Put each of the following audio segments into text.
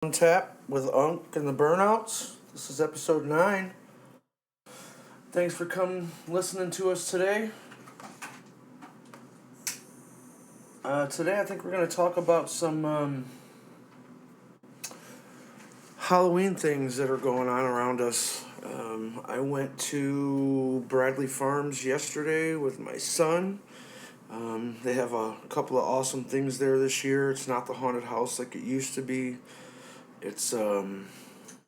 On Tap with Unk and the Burnouts. This is episode 9. Thanks for coming listening to us today. Today I think we're going to talk about some Halloween things that are going on around us. I went to Bradley Farms yesterday with my son. They have a couple of awesome things there this year. It's not the haunted house like it used to be. It's a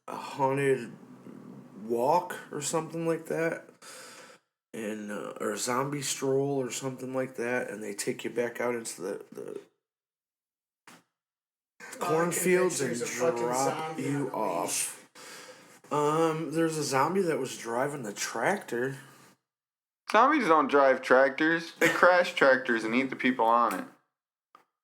haunted walk or something like that, and or a zombie stroll or something like that, and they take you back out into the cornfields and drop you off. There's a zombie that was driving the tractor. Zombies don't drive tractors. They crash tractors and eat the people on it.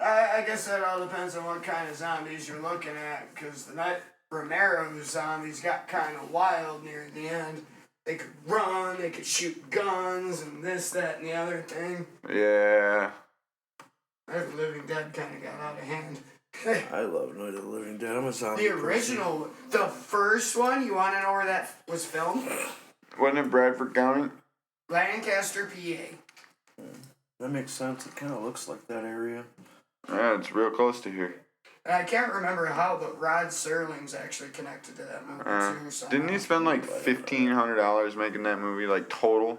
I guess that all depends on what kind of zombies you're looking at, because the Night Romero zombies got kind of wild near the end. They could run, they could shoot guns, and this, that, and the other thing. Yeah. Night of the Living Dead kind of got out of hand. I love Night of the Living Dead. I'm a zombie The original, the first one, you want to know where that was filmed? Wasn't it Bradford County? Lancaster, PA. That makes sense. It kind of looks like that area. Yeah, it's real close to here. And I can't remember how, but Rod Serling's actually connected to that movie too. So Didn't he spend like $1,500 making that movie, like total?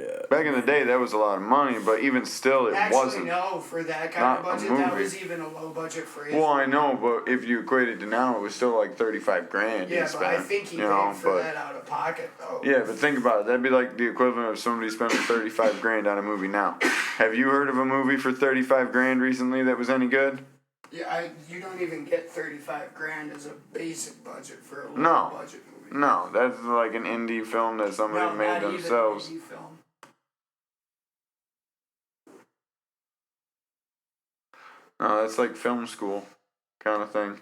Yeah. Back in the day, that was a lot of money, but even still, it wasn't. No, for that kind Not of a budget, that movie. was even a low budget for his. Well, I know, but if you equate it to now, it was still like $35,000. Yeah, he but I spent, think he you paid know, for but, that out of pocket, though. Yeah, but think about it. That'd be like the equivalent of somebody spending $35,000 on a movie now. Have you heard of a movie for $35,000 recently that was any good? Yeah, you don't even get $35,000 as a basic budget for a No. low budget movie. No, that's like an indie film that somebody made not themselves. Even an indie film. No, that's like film school kind of thing.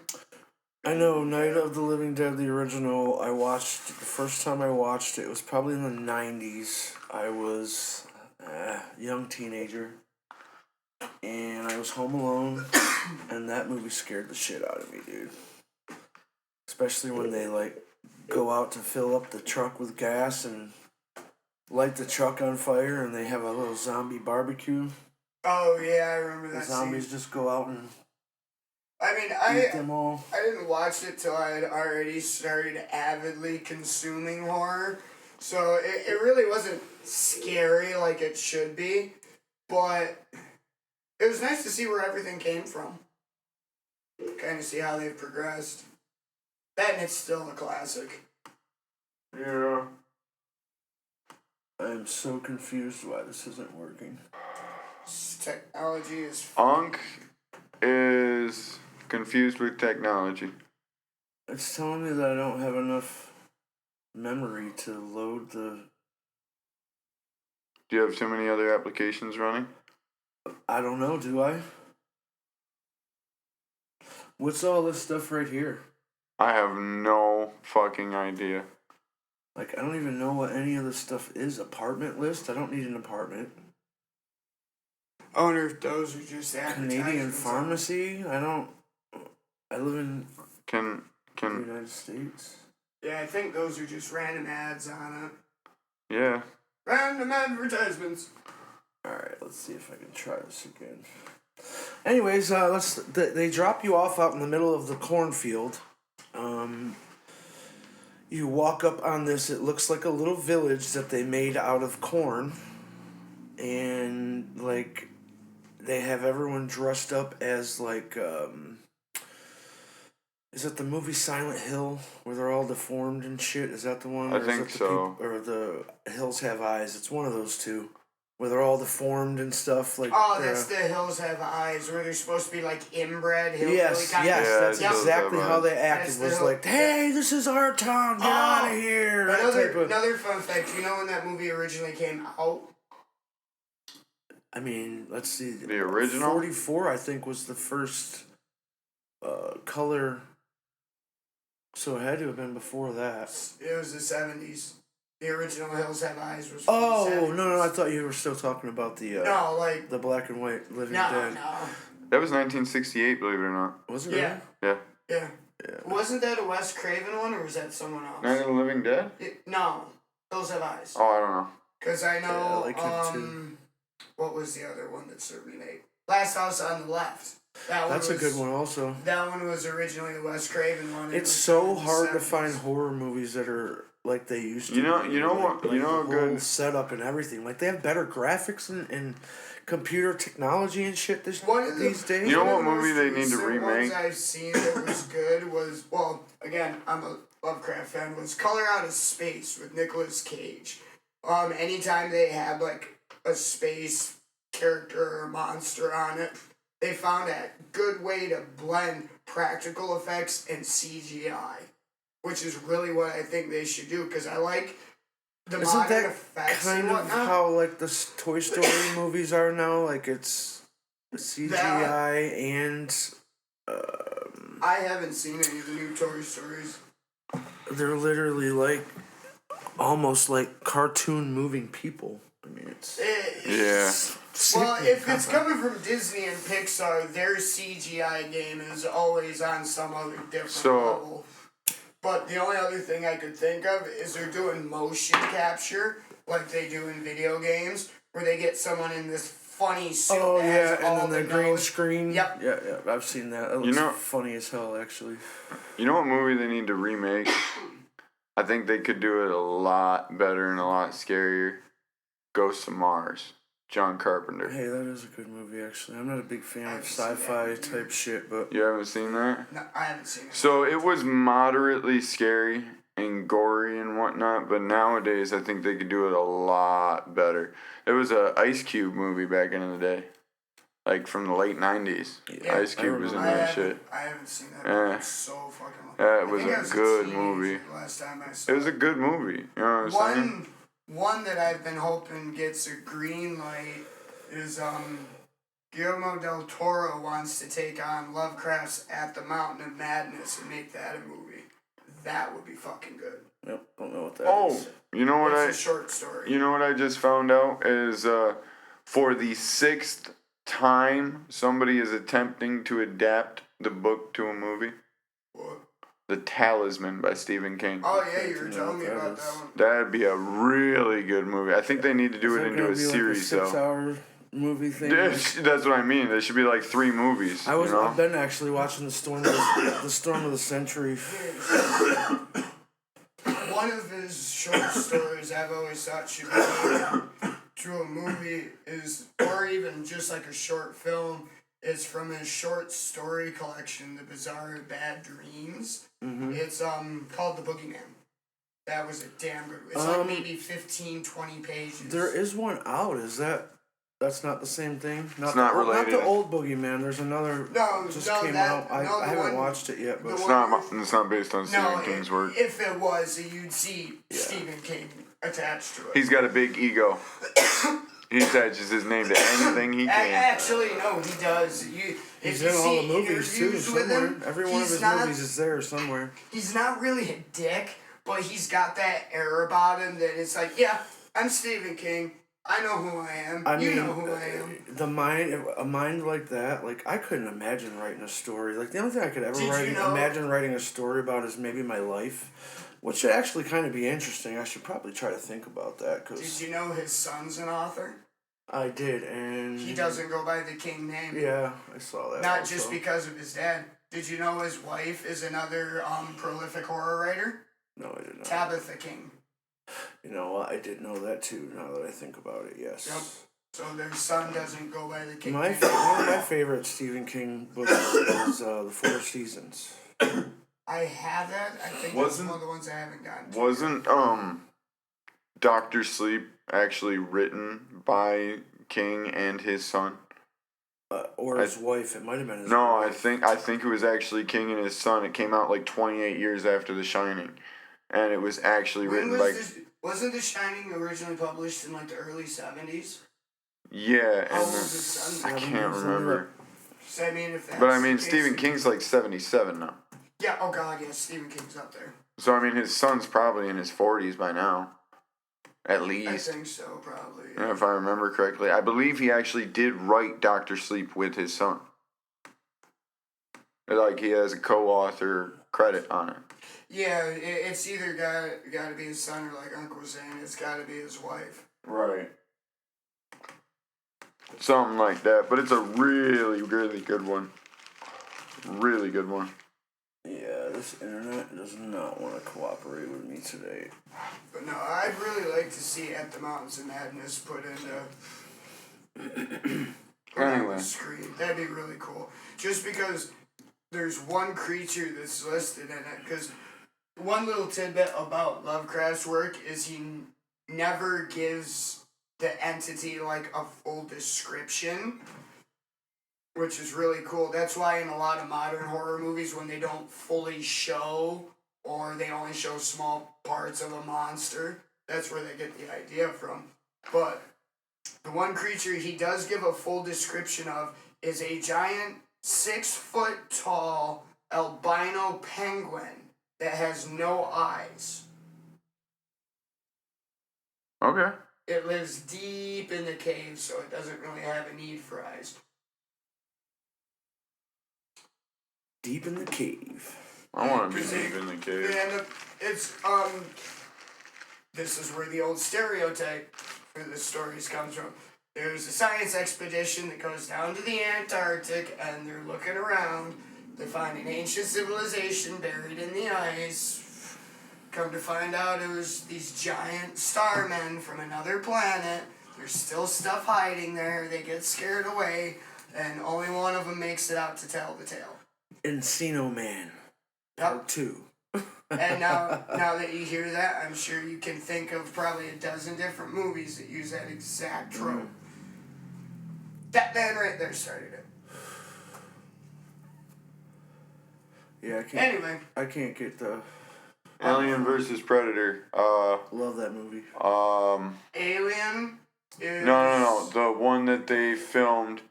I know Night of the Living Dead, the original, I watched, the first time I watched it was probably in the 90s. I was a young teenager, and I was home alone, and that movie scared the shit out of me, dude. Especially when they, like, go out to fill up the truck with gas and light the truck on fire, and they have a little zombie barbecue. Oh, yeah, I remember The that zombies scene. just go out and I mean, eat them all. I didn't watch it till I had already started avidly consuming horror. So it really wasn't scary like it should be. But it was nice to see where everything came from. Kind of see how they've progressed. That and it's still a classic. Yeah. I am so confused why this isn't working. Technology is... Unk is confused with technology. It's telling me that I don't have enough memory to load the... Do you have too many other applications running? I don't know, do I? What's all this stuff right here? I have no fucking idea. Like, I don't even know what any of this stuff is. Apartment list? I don't need an apartment. I wonder if those are just Canadian advertisements. pharmacy? I live in Can the United States. Yeah, I think those are just random ads on it. yeah. Random advertisements. Alright, let's see if I can try this again. Anyways, they drop you off out in the middle of the cornfield. You walk up on this, it looks like a little village that they made out of corn. And, like, they have everyone dressed up as, like, is it the movie Silent Hill, where they're all deformed and shit? Is that the one? I Or is think it the so. Or the Hills Have Eyes. It's one of those two. Where they're all deformed and stuff. Like, Oh, that's the Hills Have Eyes, where they're supposed to be like inbred hillbilly yes, kind yes, Yeah, that's it does exactly have how eyes. they acted. That's Was the- like, hey, this is our town, get out of here. That type of... Another fun fact, you know when that movie originally came out? I mean, let's see. The original? 44, I think, was the first color. So it had to have been before that. It was the 70s. The original Hills Have Eyes was from Oh, the 70s. no, I thought you were still talking about the No, like... the black and white Living No, Dead. no. That was 1968, believe it or not. Was it Yeah. really? Yeah. Yeah. Wasn't that a Wes Craven one, or was that someone else? Night of the Living Dead? No, Those Have Eyes. Oh, I don't know. Because I Yeah, I know, like him too. what was the other one that's a remake? Last House on the Left. That's a good one also. That one was originally the Wes Craven one. It's so hard to find horror movies that are like they used to. You know be. what? Like You know the a whole good. setup and everything. Like they have better graphics and computer technology and shit these days. You know one what of the movie most they need to recent remake? Ones I've seen that was good was, well, again, I'm a Lovecraft fan, was Color Out of Space with Nicolas Cage. Anytime they had like a space character or monster on it, they found a good way to blend practical effects and CGI, which is really what I think they should do, because I like the Isn't modern that effects kind and of whatnot. how like the Toy Story movies are now? Like it's CGI and I haven't seen any of the new Toy Stories. they're literally like almost like cartoon moving people. I mean, it's Yeah. Well, if it's coming from Disney and Pixar, their CGI game is always on some other different level. But the only other thing I could think of is they're doing motion capture, like they do in video games, where they get someone in this funny suit. oh that has yeah, all and then the green nose. screen. Yep. Yeah, I've seen that. It looks funny as hell, actually. You know what movie they need to remake? I think they could do it a lot better and a lot scarier. Ghosts of Mars. John Carpenter. Hey, that is a good movie, actually. I'm not a big fan of haven't seen that sci-fi movie type shit, but You haven't seen that? No, I haven't seen it. So it was moderately scary and gory and whatnot, but nowadays I think they could do it a lot better. There was a Ice Cube movie back in the day, like from the late '90s. Yeah, Ice Cube was in I that haven't- shit. I haven't seen that. Yeah. It's so fucking long. Yeah, it I was think a I was good teenager movie. Last time I saw It was a good movie. You know what I'm saying? One that I've been hoping gets a green light is Guillermo del Toro wants to take on Lovecraft's At the Mountain of Madness and make that a movie. That would be fucking good. yep, don't know what that Oh, is. you know what It's a short story. You know what I just found out is for the 6th time somebody is attempting to adapt the book to a movie. What? The Talisman by Stephen King. Oh yeah, you were know telling what me that about is. that one. That'd be a really good movie. I think they need to do Is it that into gonna a be series like a though. 6-hour movie thing? That's what I mean. There should be like 3 movies. I've you know? been actually watching the Storm of the Century. One of his short stories I've always thought should be made to a movie is, or even just like a short film, is from his short story collection, The Bizarre Bad Dreams. Mm-hmm. It's called The Boogeyman. That was a damn good. It's like maybe 15, 20 pages. There is one out. That's not the same thing? It's not Not related. the old Boogeyman. There's another No, just no, came that- out. I no, the haven't one- watched it yet, but the It's one- not. It's not based on Stephen No, King's work. if it was, you'd see Stephen King attached to it. He's got a big ego. He attaches his name to anything he can. Actually, no, he does. If he's you in all see the movies too. interviews with Somewhere, him, every one of he's his not- movies is there somewhere. He's not really a dick, but he's got that air about him that it's like, yeah, I'm Stephen King. I know who I am. You know who I am. A mind like that, like I couldn't imagine writing a story. Like the only thing I could ever Did you know- imagine writing a story about is maybe my life, which should actually kind of be interesting. I should probably try to think about that Did because you know his son's an author? I did, and He doesn't go by the King name. Yeah, I saw that. Not also. just because of his dad. Did you know his wife is another prolific horror writer? No, I did not. Tabitha King. You know, I did know that too. Now that I think about it, yes. Yep. So their son doesn't go by the King One name. of my favorite Stephen King books is The Four Seasons. I have that. I think that's Wasn't- one of the ones I haven't gotten to. Wasn't Doctor Sleep actually written by King and his son? Or his wife. It might have been his No, I wife. think it was actually King and his son. It came out like 28 years after The Shining, and it was actually When written was by this? Wasn't The Shining originally published in like the early 70s? yeah, How and old is his son? I can't remember. So I mean, if that's But I the mean, case, Stephen King's like 77 now. Yeah. Oh God, yeah. Stephen King's up there. So I mean, his son's probably in his 40s by now, at I least. think so, probably. If I remember correctly, I believe he actually did write Doctor Sleep with his son. Like he has a co-author credit on it. Yeah, it's either got to be his son or, like Uncle was saying, it's got to be his wife. Right. Something like that, but it's a really, really good one. Really good one. Yeah, this internet does not want to cooperate with me today. But no, I'd really like to see At the Mountains of Madness put on Anyway. the screen. That'd be really cool. Just because there's one creature that's listed in it. Because one little tidbit about Lovecraft's work is he never gives the entity like a full description, which is really cool. That's why in a lot of modern horror movies, when they don't fully show or they only show small parts of a monster, that's where they get the idea from. But the one creature he does give a full description of is a giant 6-foot-tall albino penguin that has no eyes. Okay. It lives deep in the cave, so it doesn't really have a need for eyes. Deep in the cave. I want to be deep in the cave. And it's, this is where the old stereotype for the stories comes from. There's a science expedition that goes down to the Antarctic, and they're looking around. They find an ancient civilization buried in the ice. Come to find out it was these giant starmen from another planet. There's still stuff hiding there. They get scared away, and only one of them makes it out to tell the tale. Encino Man. Yep. Part 2. And now that you hear that, I'm sure you can think of probably a dozen different movies that use that exact trope. That man right there started it. Yeah, Anyway. I can't get the... Alien versus Predator. Love that movie. Alien is... No. The one that they filmed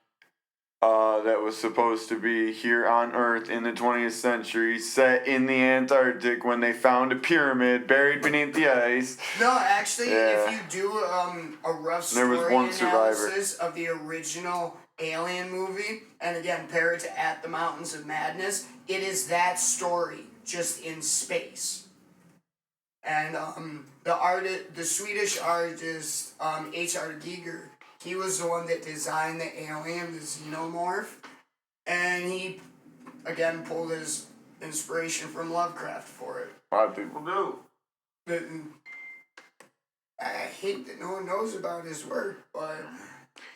that was supposed to be here on Earth in the 20th century, set in the Antarctic when they found a pyramid buried beneath the ice. No, actually, Yeah. if you do a rough There story was one survivor. analysis of the original Alien movie, and again, compare it to At the Mountains of Madness, it is that story, just in space. And the Swedish artist H.R. Giger, he was the one that designed the alien, the xenomorph, and he again pulled his inspiration from Lovecraft for it. A lot of people do. But I hate that no one knows about his work, but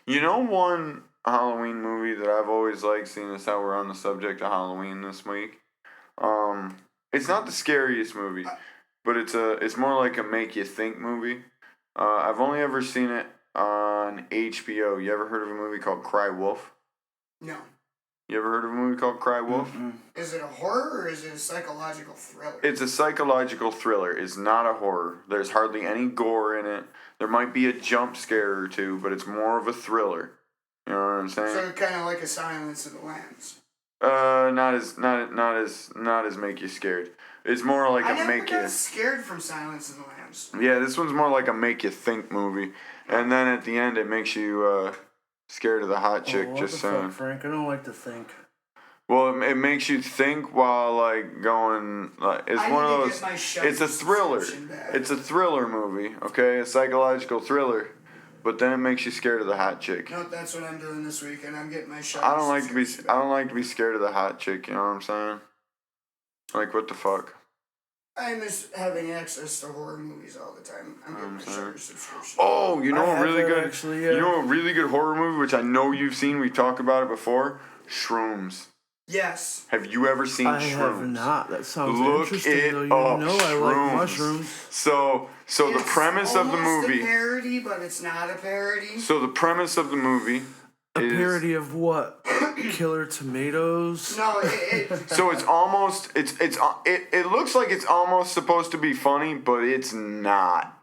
You know one Halloween movie that I've always liked, seeing as how we're on the subject of Halloween this week? It's not the scariest movie, but it's more like a make you think movie. I've only ever seen it on HBO. You ever heard of a movie called Cry Wolf? no. You ever heard of a movie called Cry Wolf? Is it a horror or is it a psychological thriller? It's a psychological thriller. It's not a horror. There's hardly any gore in it. There might be a jump scare or two, but it's more of a thriller. You know what I'm saying? So kind of like a Silence of the Lambs. Not as make you scared. It's more like I a never make got you. scared from Silence of the Lambs. Yeah, this one's more like a make you think movie, and then at the end it makes you scared of the hot chick. what Just the saying. fuck, Frank? I don't like to think. Well, it makes you think while like going. Like, it's I one need of to those. get my Shudder It's a thriller. subscription back. It's a thriller movie. Okay, a psychological thriller, but then it makes you scared of the hot chick. No, that's what I'm doing this weekend. I'm getting my Shudder I don't like to be. subscription I back. don't like to be scared of the hot chick. You know what I'm saying? Like what the fuck? I miss having access to horror movies all the time. I'm getting my sorry. Shudder subscription. Oh, you know I a have really that good. actually, yeah. You know a really good horror movie, which I know you've seen. We talked about it before. Shrooms. Yes. Have you ever seen I Shrooms? have not. That sounds Look interesting, it though. You up. know I like Shrooms. mushrooms. So the It's premise of the almost movie. a parody, but it's not a parody. So the premise of the movie A is. parody of what? Killer Tomatoes? No, it So it's almost it looks like it's almost supposed to be funny, but it's not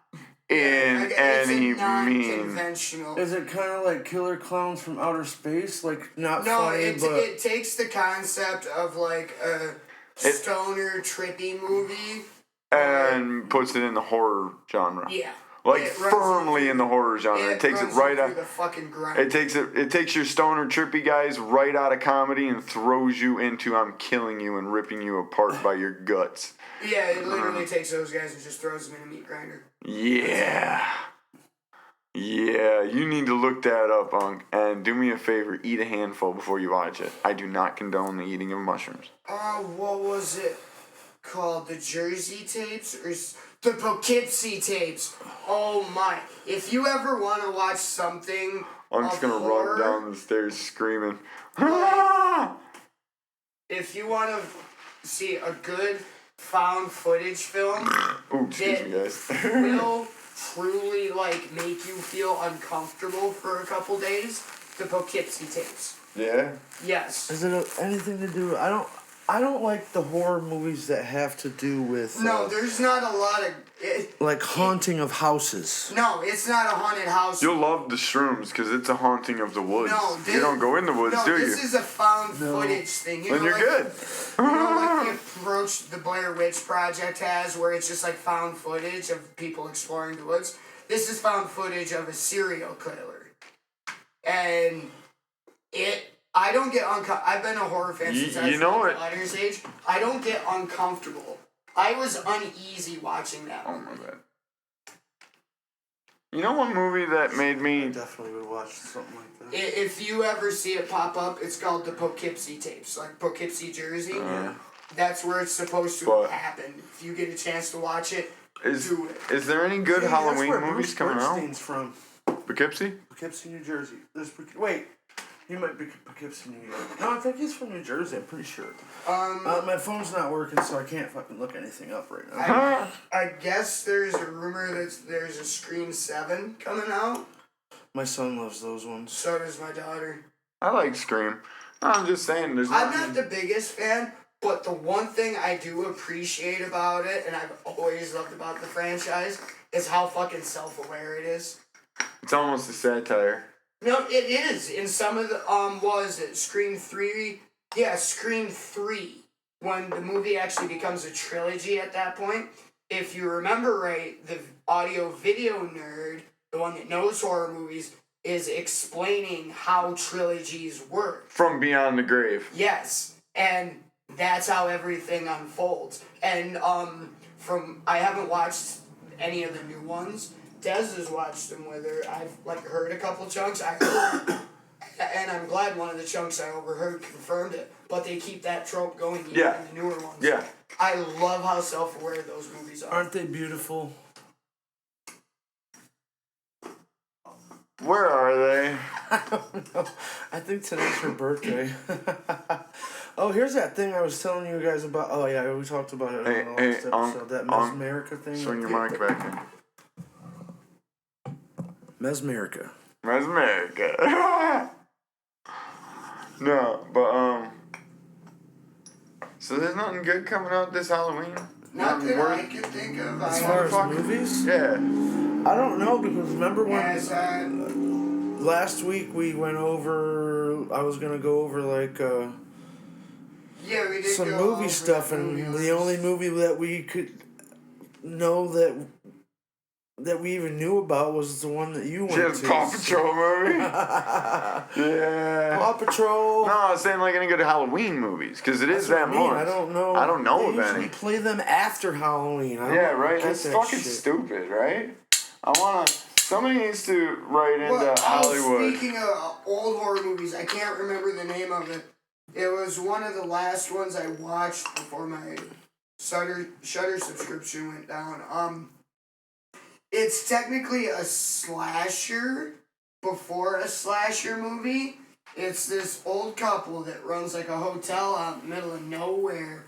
in like, any it's a mean. non-conventional. Is it kind of like Killer Clowns from Outer Space? Like, not No, funny, but... it takes the concept of like a stoner trippy movie. And puts it in the horror genre. Yeah. like It runs firmly you in the horror genre. It takes it runs you right through out. the fucking grind. It takes your stoner trippy guys right out of comedy and throws you into I'm killing you and ripping you apart by your guts. Yeah, it literally takes those guys and just throws them in a meat grinder. Yeah. Yeah, you need to look that up, Unc. And do me a favor, eat a handful before you watch it. I do not condone the eating of mushrooms. What was it called? The Jersey tapes or the Poughkeepsie tapes? Oh my! If you ever want to watch something, Unc's of gonna horror, run down the stairs screaming. If you want to see a good found footage film, Ooh, excuse me, guys. will truly like make you feel uncomfortable for a couple days, the Poughkeepsie tapes. Yeah. Yes. Is it anything to do? I don't like the horror movies that have to do with No, there's not a lot of like haunting of houses. No, it's not a haunted house. You'll love the shrooms because it's a haunting of the woods. No, you don't go in the woods, do you? This is a found footage thing. Then you're good. You know, like the approach the Blair Witch Project has, where it's just like found footage of people exploring the woods. This is found footage of a serial killer, and I don't get I've been a horror fan since I was daughter's age. I don't get uncomfortable. I was uneasy watching that Oh movie. my god. You know one movie that made I me... definitely would watch something like that. If you ever see it pop up, it's called the Poughkeepsie tapes, like Poughkeepsie, Jersey. That's where it's supposed to happen. If you get a chance to watch it, do it. Is there any good Hey, Halloween that's where movies Bruce coming out? Springsteen's from Poughkeepsie? Poughkeepsie, New Jersey. Wait, he might be Poughkeepsie, New York. No, I think he's from New Jersey. I'm pretty sure. My phone's not working, so I can't fucking look anything up right now. I guess there's a rumor that there's a Scream 7 coming out. My son loves those ones. So does my daughter. I like Scream. I'm just saying, there's I'm not the biggest fan, but the one thing I do appreciate about it, and I've always loved about the franchise, is how fucking self-aware it is. It's almost a satire. No, it is. In some of the, what was it, Scream 3? Yeah, Scream 3. When the movie actually becomes a trilogy at that point. If you remember right, the audio-video nerd, the one that knows horror movies, is explaining how trilogies work. From Beyond the Grave. Yes, and that's how everything unfolds. And I haven't watched any of the new ones. Des has watched them with her. I've heard a couple chunks. And I'm glad one of the chunks I overheard confirmed it. But they keep that trope going even in the newer ones. Yeah. I love how self-aware those movies are. Aren't they beautiful? Where are they? I don't know. I think today's her birthday. Oh, here's that thing I was telling you guys about. Oh, yeah, we talked about it in the last episode. That Mesmerica thing. Swing your mic back in. Mesmerica. Mesmerica. No, but, so there's nothing good coming out this Halloween? Not that I can think of. As far as movies? Yeah. I don't know, because remember when... last week we went over... I was going to go over, like, yeah, we did some go movie over stuff, the and movie the only movie that we could know that we even knew about was the one that you went to. Just Paw Patrol movie? Yeah. Paw Patrol. No, I was saying like any good Halloween movies, because it is that month. I don't know. I don't know They of usually any. play them after Halloween. I don't Yeah, right? get That's that fucking shit. stupid, right? Somebody needs to write into Well, Hollywood. Speaking of old horror movies, I can't remember the name of it. It was one of the last ones I watched before my Shudder subscription went down. It's technically a slasher before a slasher movie. It's this old couple that runs like a hotel out in the middle of nowhere,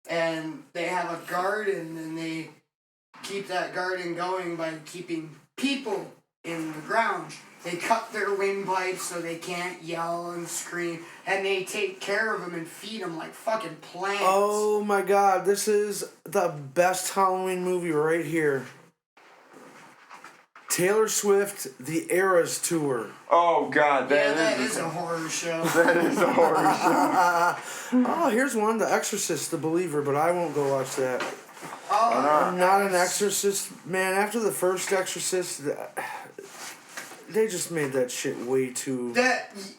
and they have a garden, and they keep that garden going by keeping people in the ground. They cut their windpipes so they can't yell and scream, and they take care of them and feed them like fucking plants. Oh my god, this is the best Halloween movie right here. Taylor Swift, The Eras Tour. Oh, God. That is a horror show. That is a horror show. Oh, here's one, The Exorcist, The Believer, but I won't go watch that. I'm not an Exorcist man. After the first Exorcist, they just made that shit way too.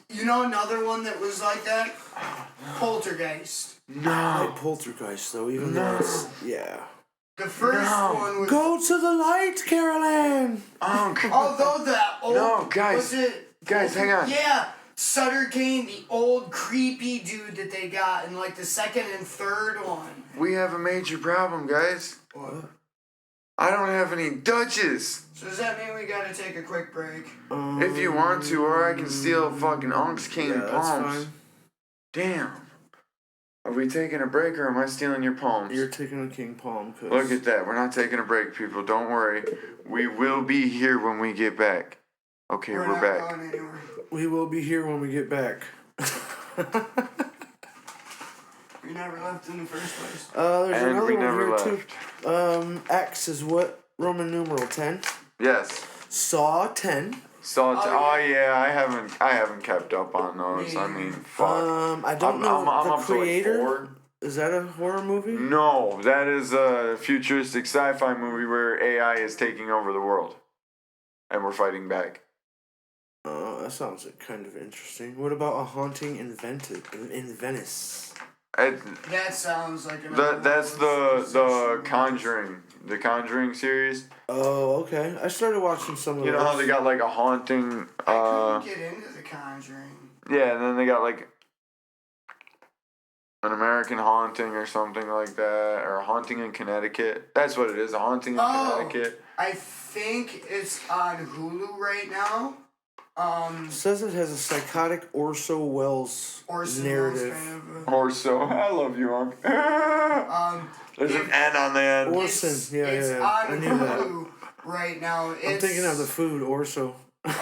Another one that was like that? Poltergeist. Like Poltergeist though, even though it's The first one was. Go to the light, Carol Ann. Although that old. No, guys. Was it? Guys, hang on. Yeah, Sutter Kane, the old creepy dude that they got in like the second and third one. We have a major problem, guys. What? I don't have any Dutches. So does that mean we gotta take a quick break? If you want to, or I can steal fucking Unc's King that's palms. fine. Damn. Are we taking a break or am I stealing your palms? You're taking a king palm. Cause Look at that. We're not taking a break, people. Don't worry. We will be here when we get back. Okay, we're not back. going anywhere. we will be here when we get back. We never left in the first place. There's And another we one never here left. too. X is what? Roman numeral 10. Yes. Saw 10. I haven't kept up on those. I mean, fuck. I don't know I'm the up to like creator. 4. Is that a horror movie? No, that is a futuristic sci-fi movie where AI is taking over the world. And we're fighting back. That sounds kind of interesting. What about A Haunting in Venice? That sounds like another That's the Conjuring. Conjuring series. Oh, okay. I started watching some of You those. know how they got like a haunting I couldn't get into the Conjuring. yeah, and then they got like an American Haunting or something like that, or a Haunting in Connecticut. That's what it is, a Haunting in Connecticut. I think it's on Hulu right now. It says it has a psychotic Orso Welles narrative. Orso, I love you, Unc. There's an N on the end. Orson, It's yeah. on I knew that. Hulu right now. I'm thinking of the food, Orso. It's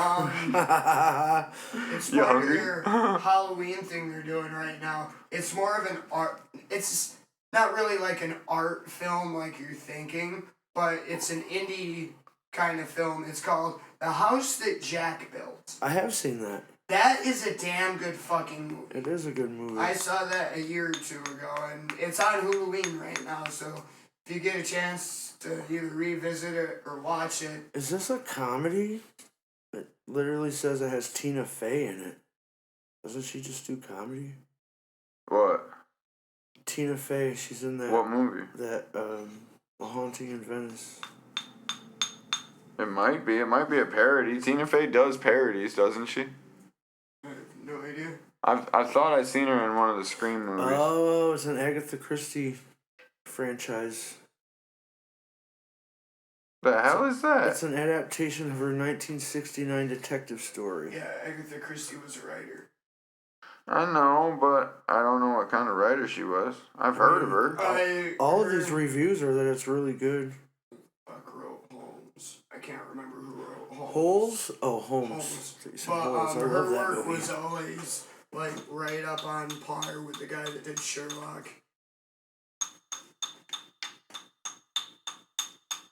You part of hungry? their Halloween thing they're doing right now. It's more of an art. It's not really like an art film like you're thinking, but it's an indie kind of film. It's called The House That Jack Built. I have seen that. That is a damn good fucking movie. It is a good movie. I saw that a year or two ago, and it's on Halloween right now. So if you get a chance to either revisit it or watch it, Is this a comedy? It literally says it has Tina Fey in it. Doesn't she just do comedy? What? Tina Fey, she's in that. What movie? That A Haunting in Venice. It might be. It might be a parody. Tina Fey does parodies, doesn't she? I have no idea. I thought I'd seen her in one of the Scream movies. Oh, it's an Agatha Christie franchise. The hell is that? It's an adaptation of her 1969 detective story. Yeah, Agatha Christie was a writer. I know, but I don't know what kind of writer she was. I've heard of her. All of these reviews are that it's really good. Fuck wrote Holmes. I can't remember who wrote Holmes. Holes? Oh, Holmes. Holmes. You said But Holes. I love her that work movie. was always like right up on par with the guy that did Sherlock.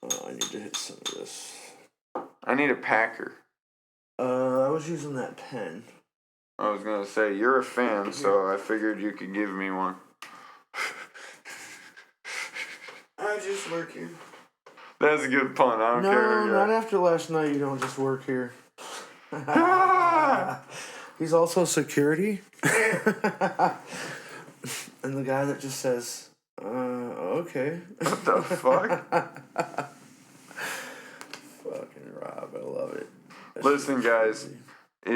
Oh, I need to hit some of this. I need a packer. I was using that pen. I was gonna say, you're a fan, so I figured you could give me one. I just work here. That's a good pun. I don't care. No, who not you after last night. You don't just work here. He's also security. And the guy that just says, okay. What the fuck? Fucking Rob, I love it. That Listen, shit is guys. crazy.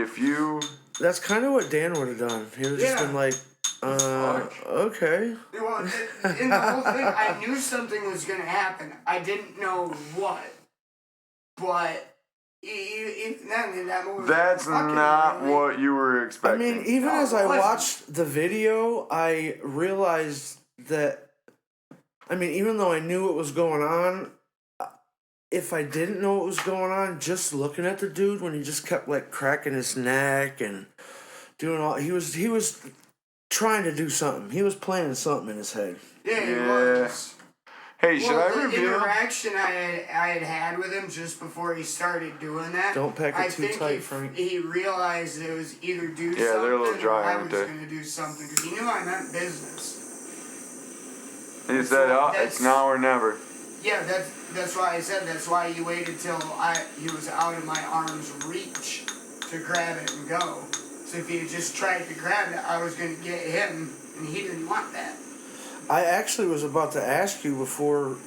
If you... That's kind of what Dan would have done. He would have just Yeah. been like, okay. Well, in the whole thing, I knew something was gonna happen. I didn't know what. But that movie. That's fucking not really- what you were I expecting. mean, even No, as it I wasn't. watched the video, I realized that, I mean, even though I knew what was going on, if I didn't know what was going on, just looking at the dude when he just kept like cracking his neck and doing all, he was trying to do something. He was planning something in his head. Yeah, he Yeah. was. Hey, should Well, I the reveal? interaction I had with him just before he started doing that. Don't pack it I too think tight, Frank. he realized it was either do something they're a little dry, or I aren't was they? going to do something because he knew I meant business. He said, "Oh, it's That's- now or never." Yeah, that's why I said that's why you waited till he was out of my arm's reach to grab it and go. So if he had just tried to grab it, I was gonna get him, and he didn't want that. I actually was about to ask you before,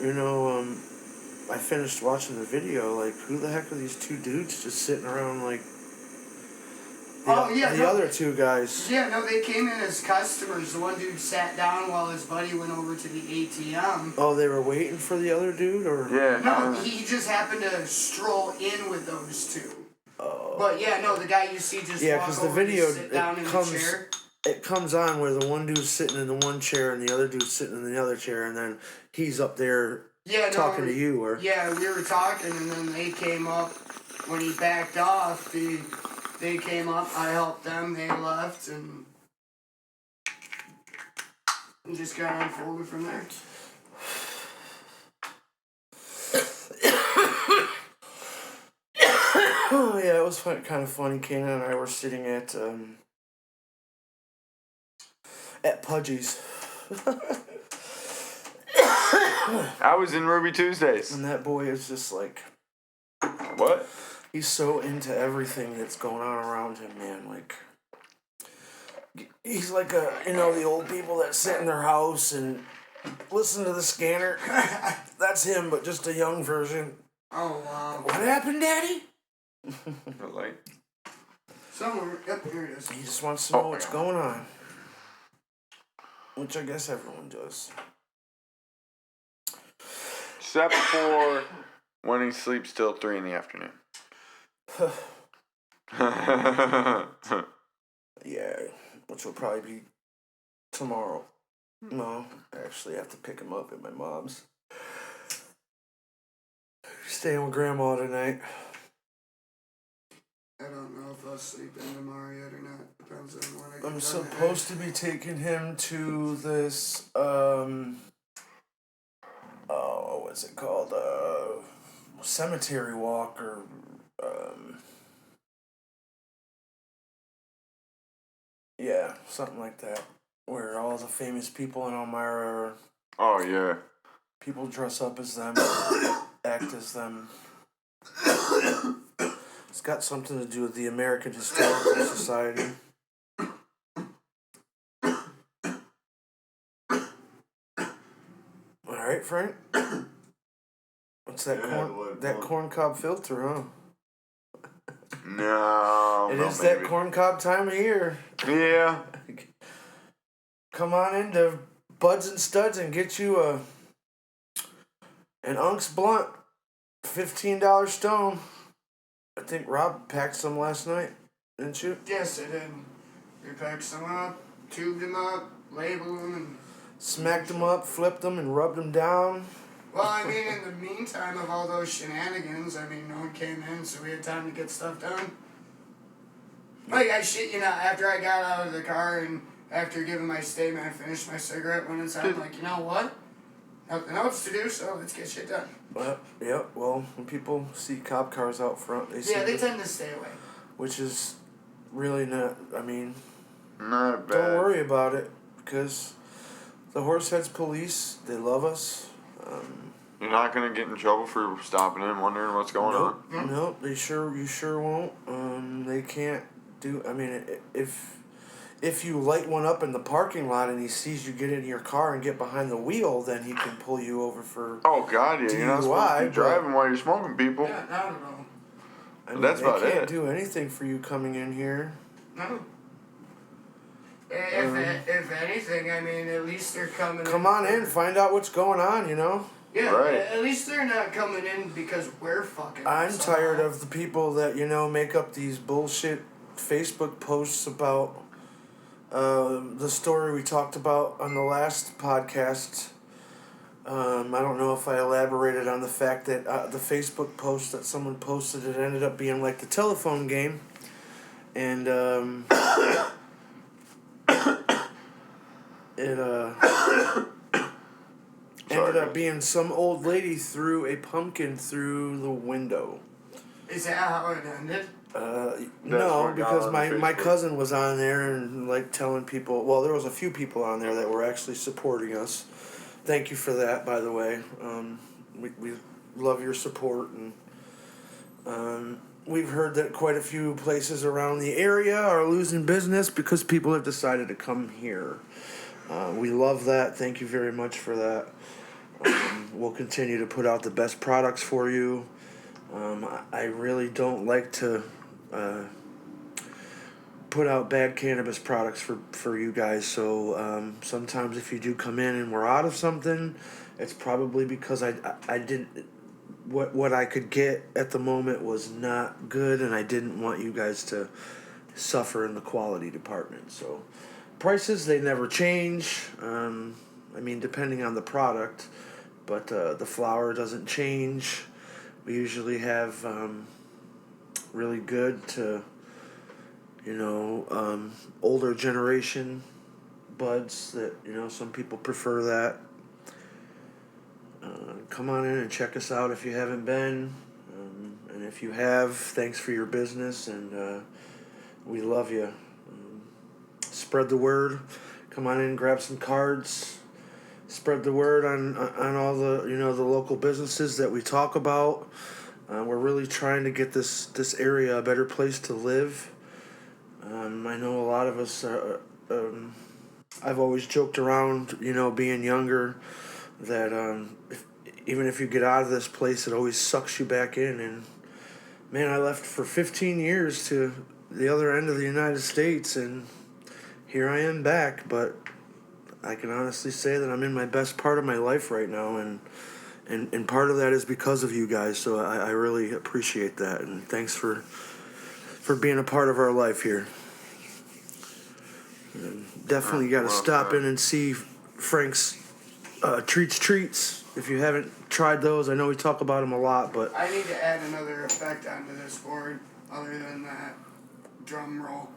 I finished watching the video, like, who the heck are these two dudes just sitting around, like, the other two guys? Yeah, no, they came in as customers. The one dude sat down while his buddy went over to the ATM. Oh, they were waiting for the other dude, or? Yeah. No, he just happened to stroll in with those two. Oh. But yeah, no, the guy you see just Yeah, walk because the over and video, sit down in the chair. it comes on where the one dude's sitting in the one chair and the other dude's sitting in the other chair, and then he's up there talking to you, or? Yeah, we were talking, and then they came up. When he backed off, they came up, I helped them, they left, and just got unfolded from there. Oh, yeah, it was kind of funny. Kanan and I were sitting at Pudgy's. I was in Ruby Tuesdays. And that boy is just like, What? he's so into everything that's going on around him, man. Like, he's like the old people that sit in their house and listen to the scanner. That's him, but just a young version. Oh, wow. What happened, Daddy? The light. Somewhere, yep, here it is. He just wants to know what's going on. Which I guess everyone does. Except for when he sleeps till 3 in the afternoon. Yeah, which will probably be tomorrow. No, I actually have to pick him up at my mom's. Staying with Grandma tonight. I don't know if I'll sleep in tomorrow yet or not. Depends on when I get I'm done supposed to be taking him to this, what's it called? Cemetery walk, or, yeah, something like that. Where all the famous people in Elmira, Oh, yeah. people dress up as them, act as them. It's got something to do with the American Historical Society. All right, Frank. What's that corn cob filter, huh? No. It no, is that maybe. corn cob time of year. Yeah. Come on into Buds and Studs and get you an Unks Blunt, $15 stone. I think Rob packed some last night, didn't you? Yes, I did. We packed some up, tubed them up, labeled them, and... Smacked them up, flipped them, and rubbed them down. Well, I mean, in the meantime of all those shenanigans, I mean, no one came in, so we had time to get stuff done. Like, I shit, after I got out of the car and after giving my statement, I finished my cigarette, went inside, I'm like, you know what? Nothing else to do, so let's get shit done. Well, when people see cop cars out front, they see Yeah, they tend to stay away. which is really not, Not bad. don't worry about it, because the Horseheads police, they love us. You're not going to get in trouble for stopping in wondering what's going on. Nope, you sure won't. They can't do, if you light one up in the parking lot and he sees you get in your car and get behind the wheel, then he can pull you over for Oh, God, yeah. You're not supposed to DUI, be driving while you're smoking, people. Yeah, I don't know. That's about they can't it. do anything for you coming in here. No. If anything, I mean, at least they're coming Come on in, find out what's going on, Yeah, Right. at least they're not coming in because we're fucking. I'm so- tired of the people that, make up these bullshit Facebook posts about the story we talked about on the last podcast. I don't know if I elaborated on the fact that the Facebook post that someone posted, it ended up being like the telephone game. And it ended up being some old lady threw a pumpkin through the window. Is that how it ended? No, what got because on my Facebook. cousin was on there and like telling people. Well, there was a few people on there that were actually supporting us. Thank you for that, by the way. we love your support, and we've heard that quite a few places around the area are losing business because people have decided to come here. We love that. Thank you very much for that. We'll continue to put out the best products for you. I really don't like to put out bad cannabis products for you guys. So sometimes if you do come in and we're out of something, it's probably because I didn't. What I could get at the moment was not good, and I didn't want you guys to suffer in the quality department. So prices, they never change. I mean, depending on the product, but the flower doesn't change. We usually have really good to, older generation buds that, some people prefer that. Come on in and check us out if you haven't been. And if you have, thanks for your business, and we love you. Spread the word. Come on in and grab some cards. Spread the word on all the the local businesses that we talk about. We're really trying to get this area a better place to live. I know a lot of us. I've always joked around, being younger, that even if you get out of this place, it always sucks you back in. And man, I left for 15 years to the other end of the United States, and here I am back. But I can honestly say that I'm in my best part of my life right now, and part of that is because of you guys. So I really appreciate that, and thanks for being a part of our life here. And definitely got to stop in and see Frank's Treats. If you haven't tried those, I know we talk about them a lot, but I need to add another effect onto this board other than that drum roll.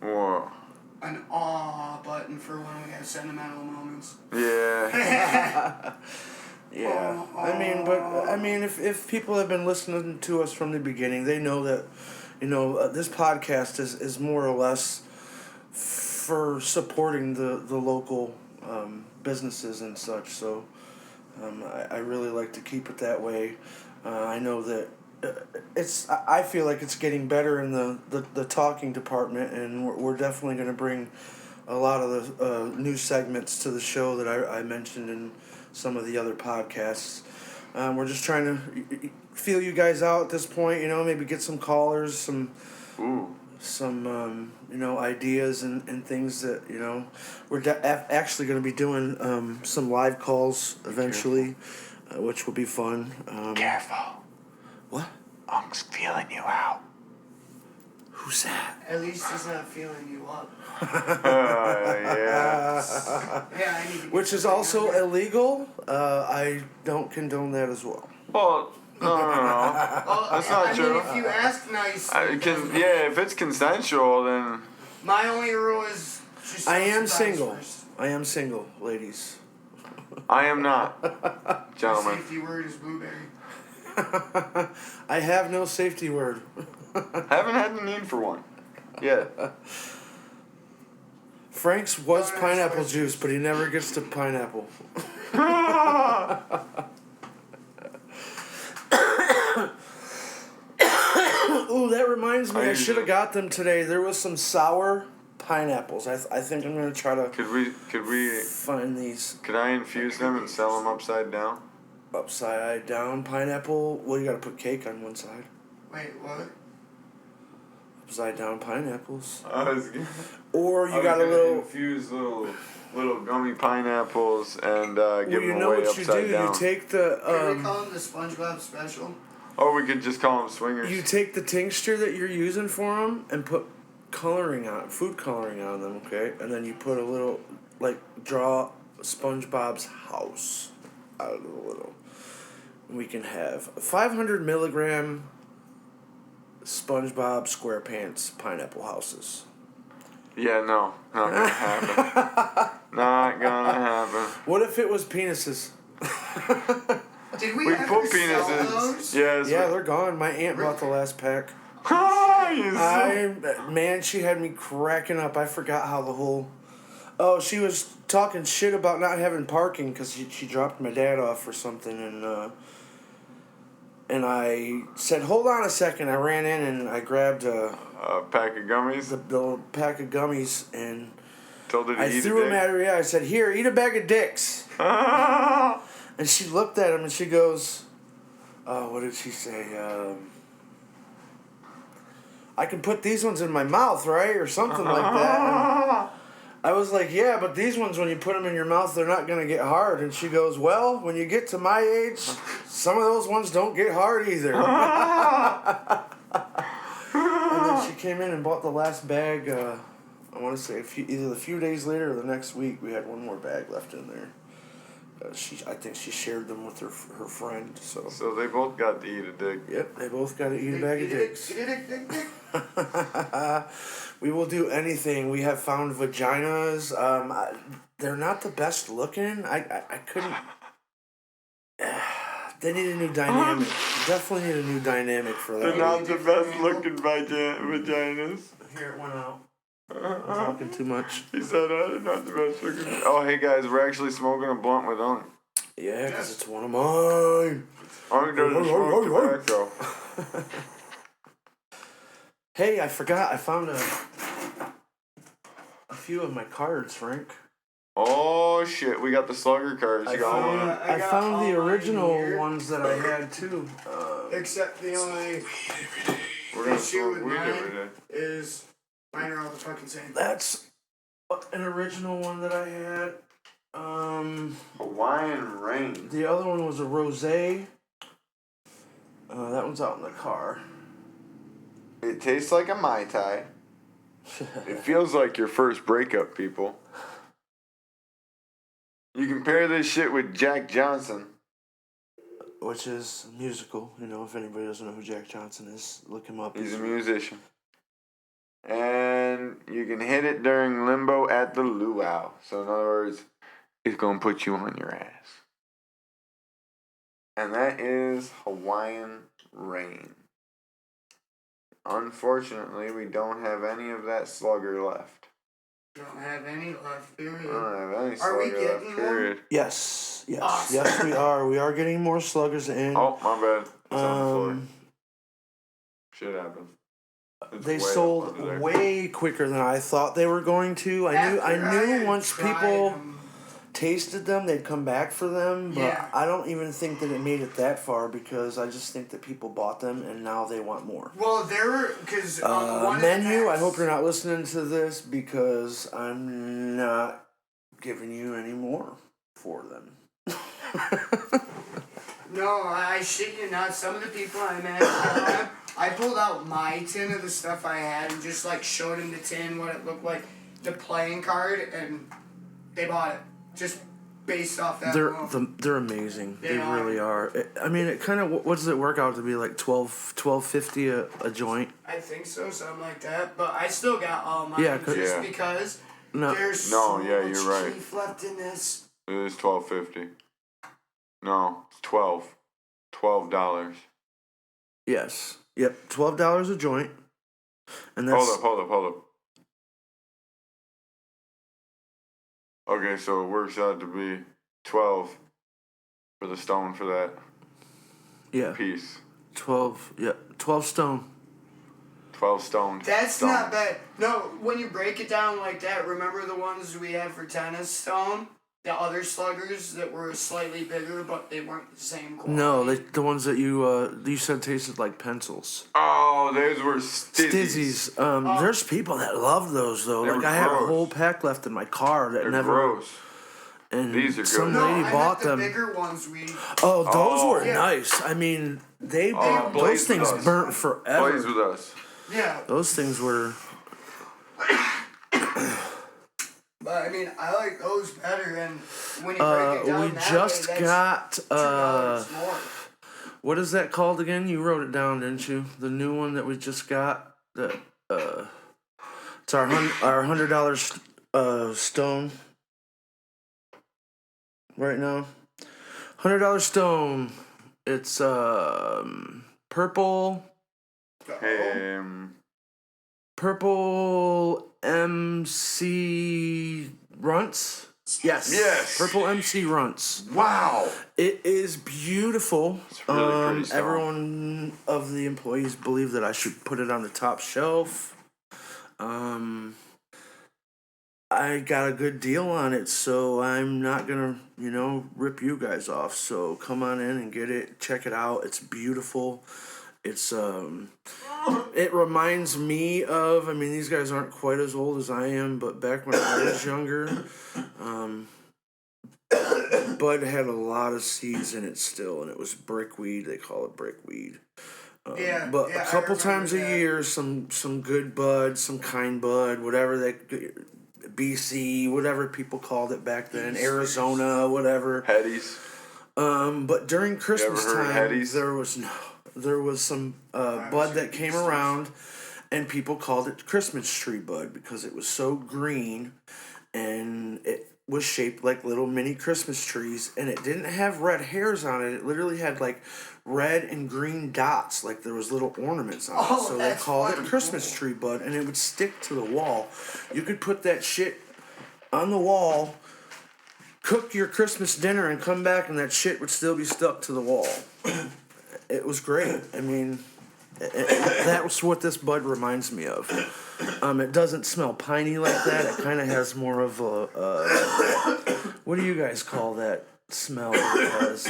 Whoa. An awe button for when we have sentimental moments. Yeah. yeah. I mean, if people have been listening to us from the beginning, they know that, this podcast is more or less for supporting the local businesses and such. So I really like to keep it that way. I know that I feel like it's getting better in the talking department, and we're definitely going to bring a lot of the new segments to the show that I mentioned in some of the other podcasts. We're just trying to feel you guys out at this point, maybe get some callers, some ideas and things that, we're actually going to be doing some live calls eventually, which will be fun. Careful. What? Unc's feeling you out. Who's that? At least he's not feeling you up. Yeah. Yeah, I need to get Which is something also on there. illegal. I don't condone that as well. Well, no. Well, That's not true. mean, if you ask nicely. If it's consensual, then My only rule is just I am surprise single. first. I am single, ladies. I am not, My gentlemen. safety word is blueberry. I have no safety word. Haven't had the need for one. Yeah. Frank's was Oh, no, pineapple sorry. juice, but he never gets to pineapple. Ooh, that reminds me, I should have got them today. There was some sour pineapples. I think I'm gonna try to Could we? find these Could I infuse them and sell them upside down? upside down pineapple. Well, you gotta put cake on one side. Wait, what? Upside down pineapples. I Or you was got a gonna little. infuse little gummy pineapples and Well, give you them know away what you upside do. down. You take Can we the call him the SpongeBob special? Or we could just call them swingers. you take the tincture that you're using for them and put food coloring on them, okay? And then you put a little, draw SpongeBob's house out of the little. We can have 500 milligram SpongeBob SquarePants pineapple houses. Yeah, no, not gonna happen. Not gonna happen. What if it was penises? Did we We ever put sell penises. those? Yes. Yeah, they're gone. My aunt bought the last pack. Yes. Man, she had me cracking up. I forgot how the whole. Oh, she was talking shit about not having parking because she dropped my dad off or something, and I said, "Hold on a second." I ran in and I grabbed A pack of gummies. the pack of gummies and Told her to I eat threw a him at her. Yeah, I said, "Here, eat a bag of dicks." dick. And she looked at him and she goes, "What did she say? I can put these ones in my mouth, right, or something like that." And I was like, "Yeah, but these ones, when you put them in your mouth, they're not gonna get hard." And she goes, "Well, when you get to my age, some of those ones don't get hard either." And then she came in and bought the last bag. I want to say either a few days later or the next week. We had one more bag left in there. I think she shared them with her friend. So They both got to eat a dick. yep, they both got to eat a bag of dicks. We will do anything. We have found vaginas. They're not the best looking. I couldn't. They need a new dynamic. Definitely need a new dynamic for that. They're not the best looking vaginas. Here, it went out. I'm talking too much. He said, they're not the best looking. Oh, hey guys, we're actually smoking a blunt with Owen. Yeah, because it's one of mine. Owen doesn't smoke tobacco. Hey, I forgot. I found a few of my cards, Frank. Oh shit, we got the slugger cards. You got one? I got found all the mine original here. ones that I had too. Except the only We're gonna issue smoke with weed every mine day. is mine are all the fucking same. That's an original one that I had. Hawaiian Rain. The other one was a rosé. That one's out in the car. It tastes like a Mai Tai. It feels like your first breakup, people. You compare this shit with Jack Johnson. Which is musical. You know, if anybody doesn't know who Jack Johnson is, look him up. He's a musician. And you can hit it during limbo at the luau. So in other words, it's gonna put you on your ass. And that is Hawaiian Rain. Unfortunately, we don't have any of that slugger left. Don't have any left, I period. don't have any Are we slugger getting left, one? period. Yes, yes, Awesome. yes. We are. We are getting more sluggers in. Oh, my bad. It's on the floor. Um, Shit happened. It's they way up sold under there. way quicker than I thought they were going to. I knew had once tried people them, tasted them, they'd come back for them. But Yeah. I don't even think that it made it that far because I just think that people bought them and now they want more. well, there were because one Menu, I of the hope you're not listening to this because I'm not giving you any more for them. No, I shit you not. Some of the people I met, I pulled out my tin of the stuff I had and just like showed them the tin, what it looked like, the playing card, and they bought it just based off that. They're amazing. They They are. really are. I mean, it kind of what does it work out to be like $12.50 a joint? I think so, something like that. But I still got all mine Yeah, 'cause- just Yeah. because No, there's No, so yeah, much you're right. teeth left in this. It is $12.50. No, it's $12. yes, yep, $12 a joint, and that's Hold up. Okay, so it works out to be 12 for the stone for that yeah, piece. 12 stone. 12 stone. That's stones. not bad. No, when you break it down like that, remember the ones we had for tennis stone? The other sluggers that were slightly bigger, but they weren't the same quality. No, the ones that you said tasted like pencils. Oh, those were Stizzies. Stizzies. There's people that love those though. They Like were I have a gross. whole pack left in my car that They're never. gross. And These are some good. No, lady I bought meant the them. bigger ones we. Oh, those Oh. were Yeah. nice. I mean, they Oh, those Blaze things with us. burnt forever. Plays with us. Yeah, Those things were. but I mean, I like those better, and when you break it down We that just way, that's got $2 more. what is that called again? You wrote it down, didn't you? The new one that we just got. That it's our $100 stone. Right now, $100 stone. It's purple purple MC runts. Yes. Yes. Purple MC Runts. Wow. It is beautiful. It's really pretty song. Everyone of the employees believe that I should put it on the top shelf. I got a good deal on it, so I'm not gonna, rip you guys off. So come on in and get it. Check it out. It's beautiful. It's it reminds me of. I mean, these guys aren't quite as old as I am, but back when I was younger, Bud had a lot of seeds in it still, and it was brickweed. They call it brickweed. But a couple times a year, some good Bud, some kind Bud, whatever they, BC, whatever people called it back then, Arizona, whatever. Hetties. But during Christmas heard time, Hetties? there was some Bud that came around, and people called it Christmas tree Bud because it was so green, and it was shaped like little mini Christmas trees, and it didn't have red hairs on it. It literally had like red and green dots, like there was little ornaments on it. So they called it Christmas tree Bud, and it would stick to the wall. You could put that shit on the wall, cook your Christmas dinner, and come back, and that shit would still be stuck to the wall. It was great. I mean, that was what this Bud reminds me of. It doesn't smell piney like that. It kind of has more of a what do you guys call that smell? It has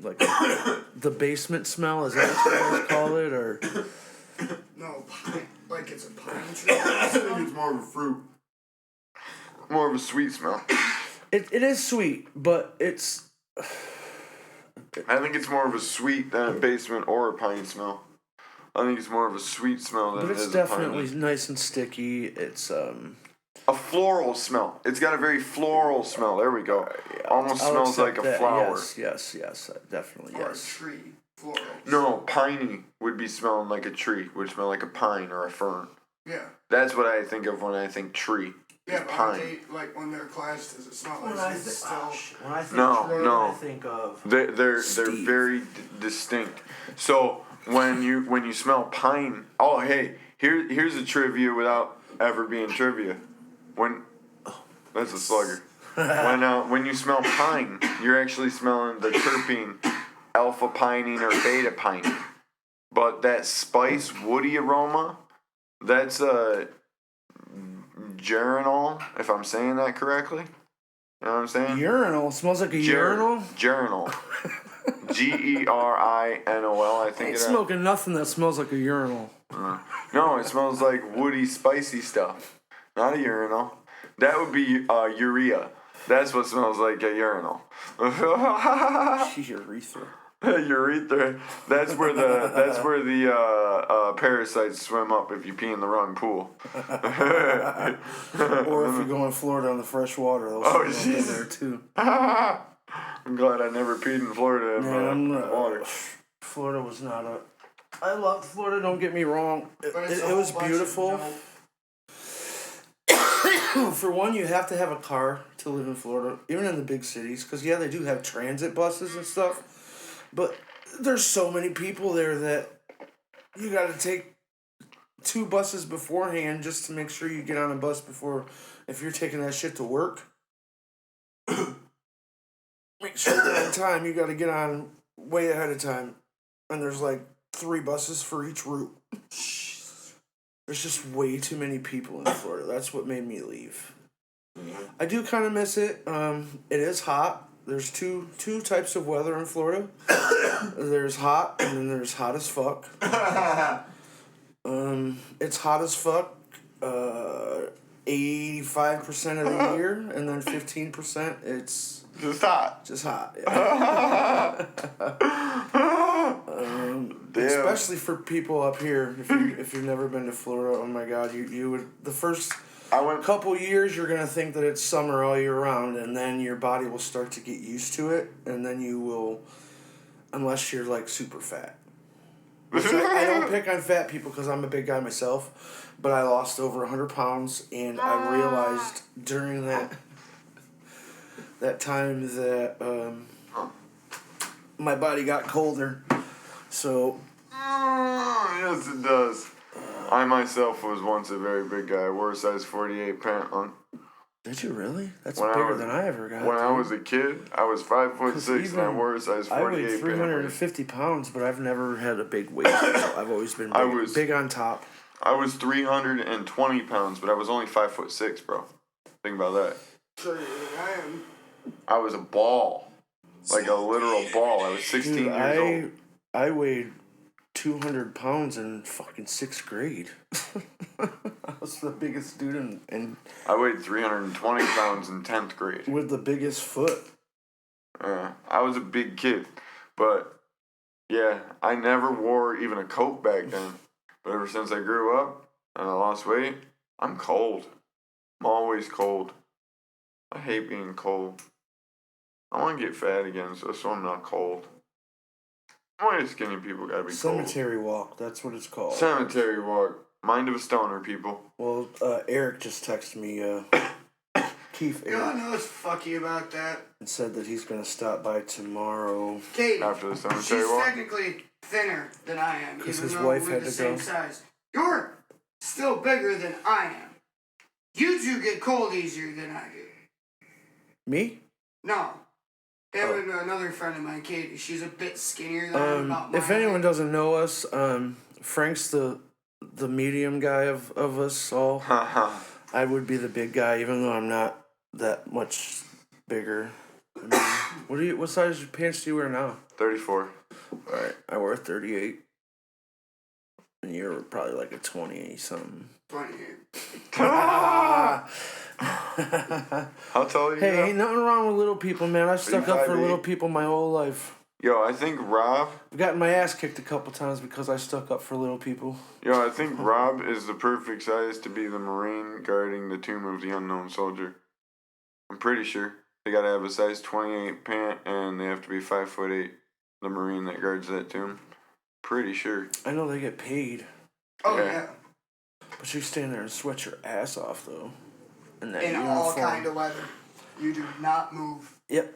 like the basement smell. Is that what you guys call it, or No, pine. Like it's a pine tree. I think it's more of a fruit. More of a sweet smell. it is sweet, but it's. I think it's more of a sweet than a basement or a pine smell. I think it's more of a sweet smell than But it it's is definitely a pine. nice and sticky. It's A floral smell. It's got a very floral smell. There we go. Almost I'll smells like accept a that. flower. Yes, definitely Or a yes. tree. Floral. No, piney would be smelling like a tree. Would smell like a pine or a fern. Yeah. That's what I think of when I think tree. Yeah, It's but pine. like when they're classed, does it smell like When I, it's still? when I think No, tree, no. I think of They're Steve. very distinct. So when you smell pine, oh hey, here's a trivia without ever being trivia. That's a slugger. When you smell pine, you're actually smelling the terpene alpha pinene or beta pinene. But that spice woody aroma, that's a geranol, if I'm saying that correctly. You know what I'm saying? urinal. Smells like a urinal. Geranol. Gerinol, I think Ain't it is. smoking nothing that smells like a urinal. No, it smells like woody, spicy stuff. Not a urinal. That would be urea. That's what smells like a urinal. Urethra. Urethra. That's where the parasites swim up if you pee in the wrong pool. Or if you go in Florida on the fresh water, they'll Oh, swim up in Jesus. there too. I'm glad I never peed in Florida in Man, water. Florida was not a. I loved Florida. Don't get me wrong. But it's a It was whole bunch of beautiful. no- For one, you have to have a car to live in Florida, even in the big cities, because yeah, they do have transit buses and stuff, but there's so many people there that you got to take 2 buses beforehand just to make sure you get on a bus before, if you're taking that shit to work. Make sure you're on time. You got to get on way ahead of time, and there's like 3 buses for each route. There's just way too many people in Florida. That's what made me leave. I do kind of miss it. It is hot. There's two types of weather in Florida. There's hot, and then there's hot as fuck. It's hot as fuck 85% of the year, and then 15% it's Just hot. just hot. Yeah. Damn. Especially for people up here, if you've never been to Florida, oh my god, you would the first I went. couple years you're gonna think that it's summer all year round, and then your body will start to get used to it, and then you will, unless you're like super fat. Which I don't pick on fat people because I'm a big guy myself, but I lost over 100 pounds, and I realized during that time that my body got colder, so. Yes, it does. I myself was once a very big guy. I wore a size 48 pant on. Did you really? That's When I bigger was- than I ever got. When I dude. was a kid, I was 5'6" and I even wore a size I 48 weighed Pampers. 350 pounds, but I've never had a big weight. So I've always been big on top. I was 320 pounds, but I was only 5'6", bro. Think about that. Shorter than I am. I was a ball, like a literal ball. I was 16 Dude, years old. I weighed 200 pounds in fucking 6th grade. I was the biggest dude and I weighed 320 pounds in 10th grade. with the biggest foot. I was a big kid, but yeah, I never wore even a coat back then. But ever since I grew up and I lost weight, I'm cold. I'm always cold. I hate being cold. I want to get fat again, so I'm not cold. Why do skinny people gotta be Cemetery walk, that's what it's called. cold? Cemetery walk. Mind of a stoner, people. Well, Eric just texted me, Keith You know Eric, what knows fucky about that? and said that he's gonna stop by tomorrow. Katie, After the cemetery she's walk. technically thinner than I am, 'Cause even his though wife we're had the to same go. size. You're still bigger than I am. You two get cold easier than I do. Me? No. And another friend of mine, Katie, she's a bit skinnier than I am, about my If anyone height. doesn't know us, Frank's the medium guy of us all. Haha. I would be the big guy, even though I'm not that much bigger. I mean, what size pants do you wear now? 34. Alright, I wear 38. And you're probably like a 20 something. 28. How tall are you? Hey, now? ain't nothing wrong with little people, man. I've stuck up for 5'8"? little people my whole life. Yo, I think Rob. I've gotten my ass kicked a couple times because I stuck up for little people. Yo, I think Rob is the perfect size to be the Marine guarding the tomb of the unknown soldier. I'm pretty sure they gotta have a size 28 pant and they have to be 5'8". The Marine that guards that tomb. Pretty sure. I know they get paid, Oh, Yeah. yeah. but you stand there and sweat your ass off though. In that In uniform. all kind of weather. You do not move. Yep.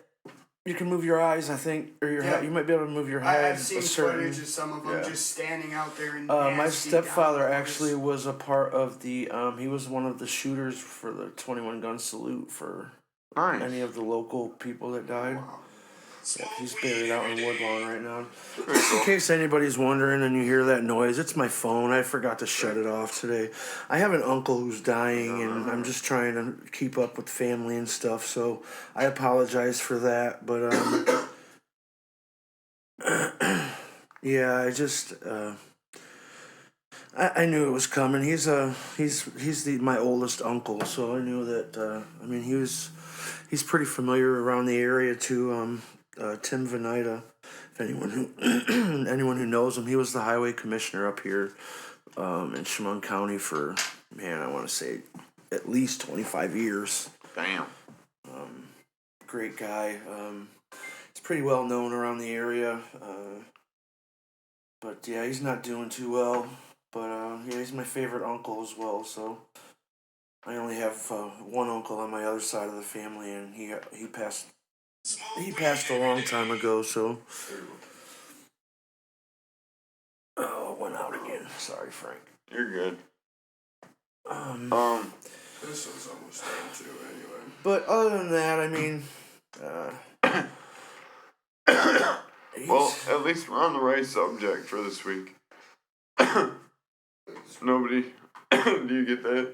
You can move your eyes, I think, or your Yeah. head. You might be able to move your head. I've seen a certain. footage of some of them yeah. just standing out there in My nasty stepfather downpours. actually was a part of the. He was one of the shooters for the 21 gun salute for Nice. any of the local people that died. Wow. Yep, he's buried out in Woodlawn right now. Very Just in cool. case anybody's wondering and you hear that noise, it's my phone. I forgot to shut it off today. I have an uncle who's dying, and I'm just trying to keep up with family and stuff. So I apologize for that, but yeah, I just I knew it was coming. He's my oldest uncle, so I knew that. I mean, he's pretty familiar around the area too. Tim Venita, if anyone who knows him, he was the highway commissioner up here in Chemung County for, man, I want to say at least 25 years. Damn. Great guy. He's pretty well known around the area. But yeah, he's not doing too well. But yeah, he's my favorite uncle as well. So I only have one uncle on my other side of the family, and he passed. He passed a long time ago. So oh, it went out again. Sorry, Frank. You're good. This one's almost done too, anyway. But other than that, I mean, Well, at least we're on the right subject for this week. Nobody. Do you get that?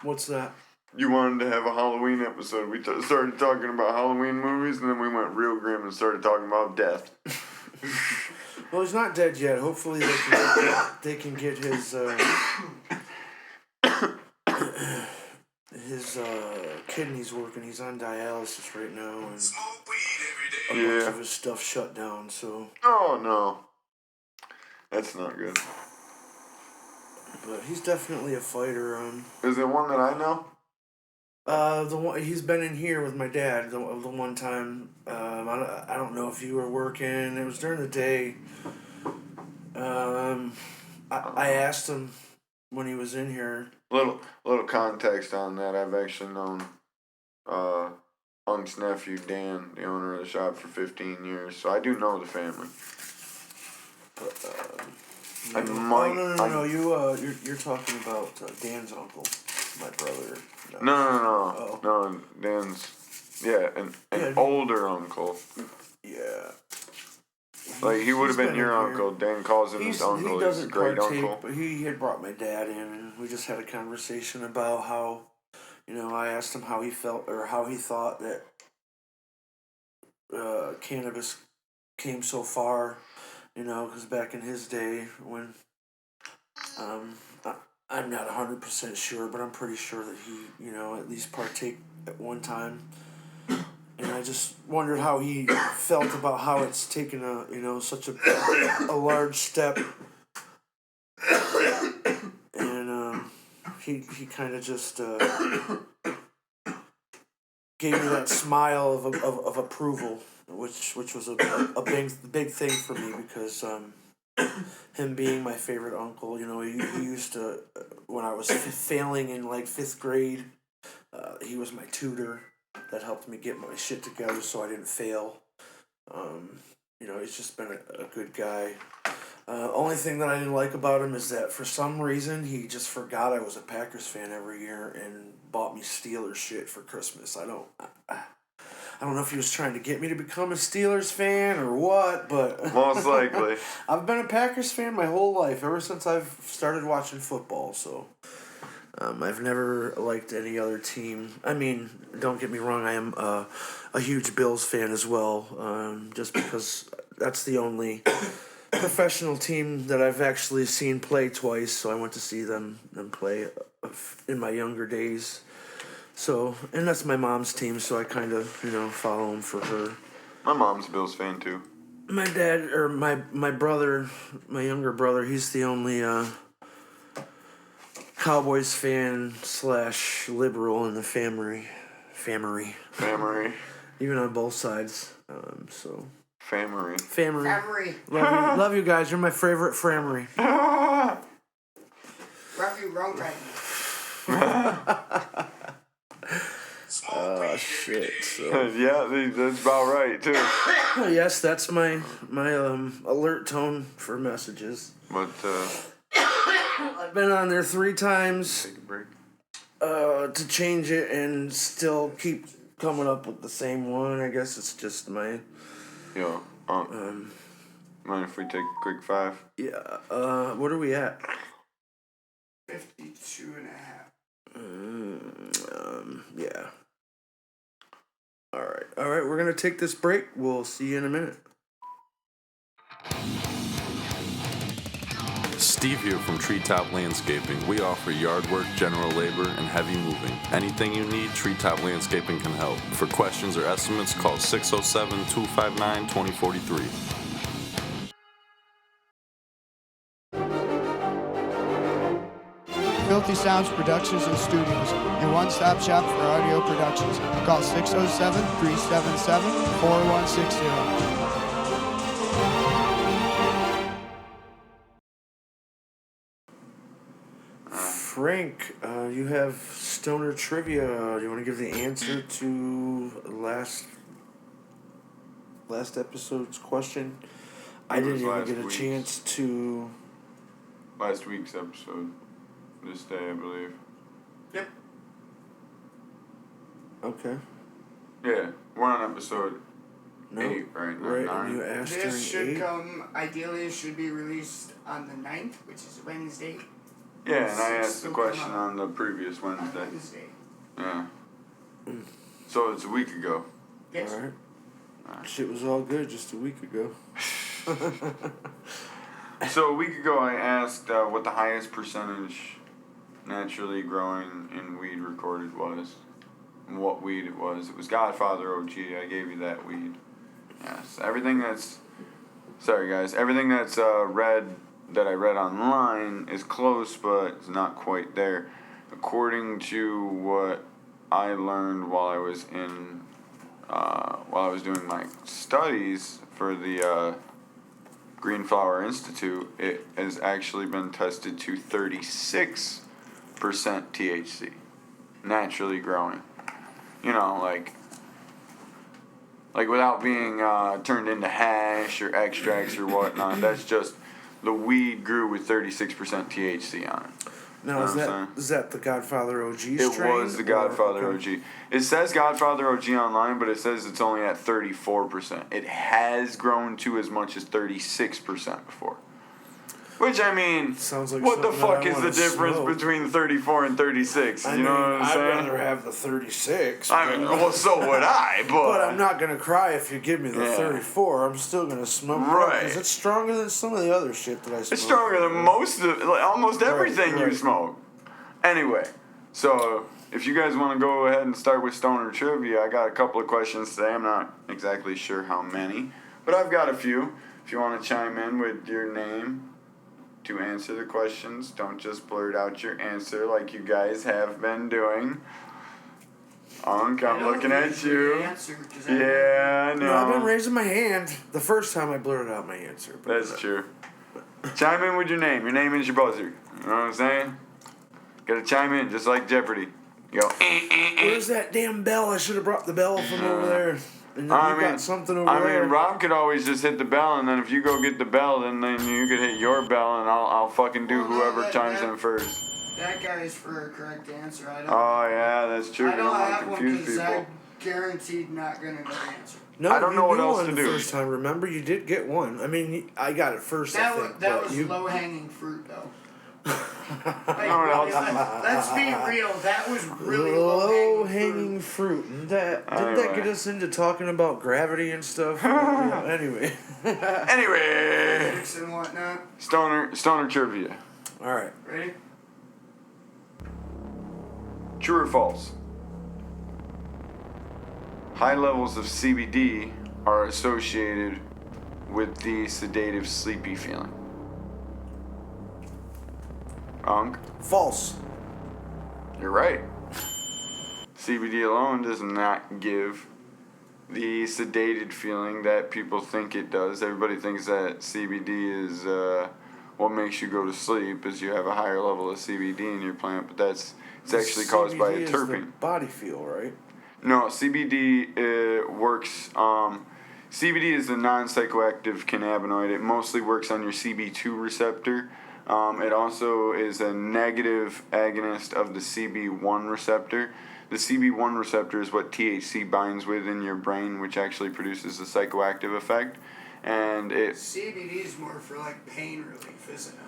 what's that? You wanted to have a Halloween episode. We started talking about Halloween movies, and then we went real grim and started talking about death. Well, he's not dead yet. Hopefully, they can get his kidneys working. He's on dialysis right now, and a bunch of his stuff shut down. So, Oh no, that's not good. but he's definitely a fighter. Is it one that I know? The one he's been in here with my dad the one time. I don't know if you were working. It was during the day. I asked him when he was in here. Little context on that. I've actually known Unk's nephew Dan, the owner of the shop, for 15 years, so I do know the family. I might. No. You're talking about Dan's uncle. my brother. No. No, Dan's, an Yeah. older uncle. Yeah. Like, he would have He's been your in here. uncle. Dan calls him his uncle. He He's doesn't great partake, uncle. but he had brought my dad in, and we just had a conversation about how, I asked him how he felt or how he thought that cannabis came so far, because back in his day when, I'm not 100% sure, but I'm pretty sure that he, at least partake at one time. And I just wondered how he felt about how it's taken such a large step. And he kind of just gave me that smile of approval, which was a big thing for me because him being my favorite uncle, he used to, when I was failing in like 5th grade, he was my tutor that helped me get my shit together so I didn't fail. He's just been a good guy. Only thing that I didn't like about him is that for some reason he just forgot I was a Packers fan every year and bought me Steelers shit for Christmas. I don't know if he was trying to get me to become a Steelers fan or what, but Most likely. I've been a Packers fan my whole life, ever since I've started watching football, so I've never liked any other team. I mean, don't get me wrong, I am a huge Bills fan as well, just because that's the only professional team that I've actually seen play twice, so I went to see them play in my younger days. So, and that's my mom's team, so I kind of, follow them for her. My mom's a Bills fan, too. My dad, or my brother, my younger brother, he's the only Cowboys fan / liberal in the family. Even on both sides. Family. Love you guys. You're my favorite family. Love you, wrong time. Shit. So. Yeah, that's about right, too. Yes, that's my alert tone for messages. But, I've been on there 3 times take a break. to change it and still keep coming up with the same one. I guess it's just my... Yo, mind if we take a quick 5? Yeah, what are we at? 52 and a half. Yeah. Alright, we're gonna take this break. We'll see you in a minute. Steve here from Treetop Landscaping. We offer yard work, general labor, and heavy moving. Anything you need, Treetop Landscaping can help. For questions or estimates, call 607-259-2043. Filthy Sounds Productions and Studios, your one-stop shop for audio productions. Call 607-377-4160. Frank, you have stoner trivia. Do you want to give the answer to last episode's question? I didn't even get a chance to... Last week's episode. This day, I believe. Yep. Okay. Yeah, we're on episode No. 8 right now. Right, 9. and you asked This during should 8? ideally it should be released on the 9th, which is Wednesday. Yeah, and I asked the Still question come up on the previous on Wednesday. Wednesday. Yeah. So it's a week ago. Yes. Alright. Shit was all good just a week ago. So a week ago I asked what the highest percentage naturally growing in weed recorded was. And what weed it was. It was Godfather OG. I gave you that weed. Yes. Everything that's... Sorry guys. Everything that's that I read online is close, but it's not quite there. According to what I learned while I was doing my studies for the Green Flower Institute, it has actually been tested to 36% THC, naturally growing. Like without being turned into hash or extracts or whatnot. That's just the weed grew with 36% THC on it. Now, You is know what I'm saying? that the Godfather OG strain? It was the Godfather OG. It says Godfather OG online, but it says it's only at 34%. It has grown to as much as 36% before. Which, I mean, Sounds like what the something that fuck I is the wanna difference smoke. between 34 and 36? I You know mean, what I'm I'd saying? rather have the 36. I mean, well, so would I, But I'm not gonna cry if you give me the Yeah. 34. I'm still gonna smoke Right. because it's stronger than some of the other shit that I smoke. It's stronger than most of, like, almost everything you right. smoke. Anyway, so if you guys want to go ahead and start with Stoner Trivia, I got a couple of questions today. I'm not exactly sure how many, but I've got a few. If you want to chime in with your name to answer the questions, don't just blurt out your answer like you guys have been doing. I'm looking at you. Yeah, I know. No, I've been raising my hand the first time I blurted out my answer. But That's true. Chime in with your name. Your name is your buzzer. You know what I'm saying? Gotta chime in just like Jeopardy. You go. Where's that damn bell? I should have brought the bell from over there. And then you got something over there. I mean, Rob could always just hit the bell, and then if you go get the bell, then you could hit your bell, and I'll fucking do Well, no, whoever chimes in first. That guy's for a correct answer. I don't. Oh yeah, that's true. I You don't don't want to have one confuse because people. I'm guaranteed not gonna know the answer. No, I don't know you what knew else one to the do. first time. Remember, you did get one. I mean, I got it first. I That think, was that but was you. low hanging fruit though. what else? Let's be real. That was really Low low hanging fruit. And didn't that Anyway. get us into talking about gravity and stuff? Yeah, anyway. Anyway, Physics and whatnot. Stoner Trivia. All right. Ready? True or false? High levels of CBD are associated with the sedative sleepy feeling. False. You're right. CBD alone does not give the sedated feeling that people think it does. Everybody thinks that CBD is what makes you go to sleep, is you have a higher level of CBD in your plant, but it's actually caused by a CBD is terpene. the body feel, right? No, CBD works. CBD is a non-psychoactive cannabinoid. It mostly works on your CB2 receptor. It also is a negative agonist of the CB1 receptor. The CB1 receptor is what THC binds with in your brain, which actually produces a psychoactive effect. And it CBD is more for like pain relief, isn't it?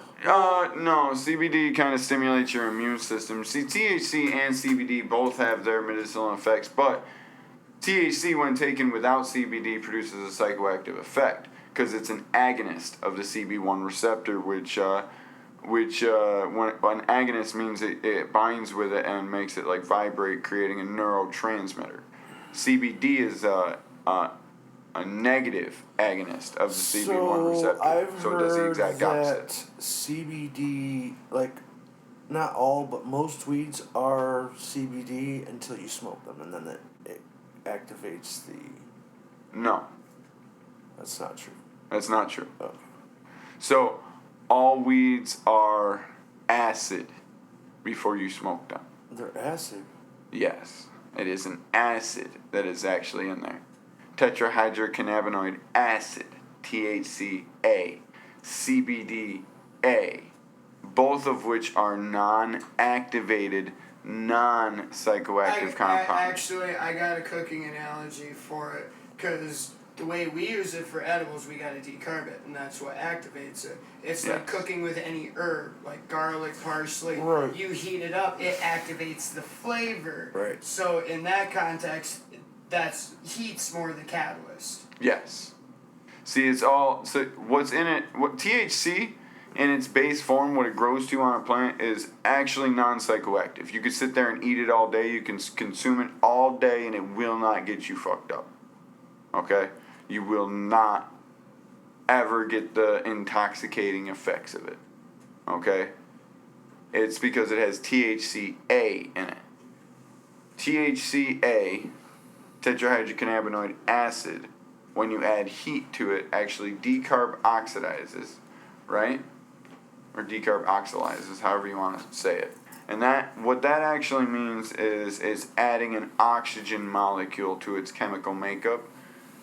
no, CBD kind of stimulates your immune system. See, THC and CBD both have their medicinal effects, but THC, when taken without CBD, produces a psychoactive effect because it's an agonist of the CB1 receptor, which when an agonist means it binds with it and makes it like vibrate, creating a neurotransmitter. CBD is a negative agonist of the CB1 receptor, I've so it does the heard exact that opposite. CBD, like, not all, but most weeds are CBD until you smoke them, and then it activates the. No, That's not true. that's not true. Okay. So, all weeds are acid before you smoke them. They're acid. Yes, it is an acid that is actually in there. Tetrahydrocannabinoid acid, THCA, CBDA, both of which are non-activated, non-psychoactive compounds. I got a cooking analogy for it because the way we use it for edibles, we got to decarb it, and that's what activates it. It's like Yes. cooking with any herb, like garlic, parsley. Right. You heat it up, it activates the flavor. Right. So in that context, heat's more the catalyst. Yes. See, it's all, so what's in it, what THC in its base form, what it grows to on a plant, is actually non-psychoactive. You could sit there and eat it all day, you can consume it all day, and it will not get you fucked up. Okay? You will not ever get the intoxicating effects of it. Okay? It's because it has THCA in it. THCA, tetrahydrocannabinoid acid, when you add heat to it, actually decarboxylizes, right? Or decarboxylizes, however you want to say it. And what that actually means is it's adding an oxygen molecule to its chemical makeup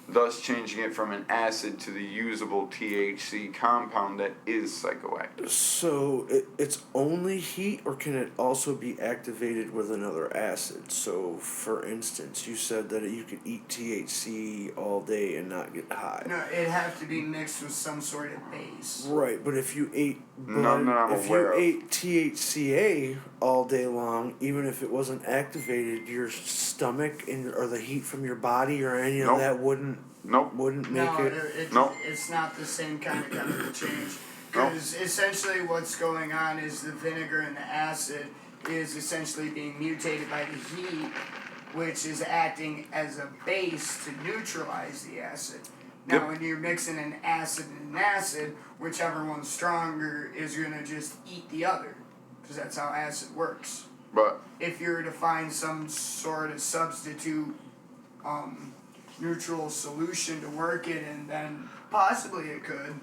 thus changing it from an acid to the usable THC compound that is psychoactive. So it's only heat, or can it also be activated with another acid? So, for instance, you said that you could eat THC all day and not get high. No, it'd have to be mixed with some sort of base. Right, but if you ate None that I'm if aware you of. ate THCA all day long, even if it wasn't activated, your stomach or the heat from your body or any Nope. of that wouldn't Nope. make No, it. Nope. it's not the same kind of chemical change. Because essentially what's going on is the vinegar and the acid is essentially being mutated by the heat, which is acting as a base to neutralize the acid. Now, Yep. when you're mixing an acid and an acid, whichever one's stronger is going to just eat the other. Because that's how acid works. But If you were to find some sort of substitute neutral solution to work it in, then possibly it could.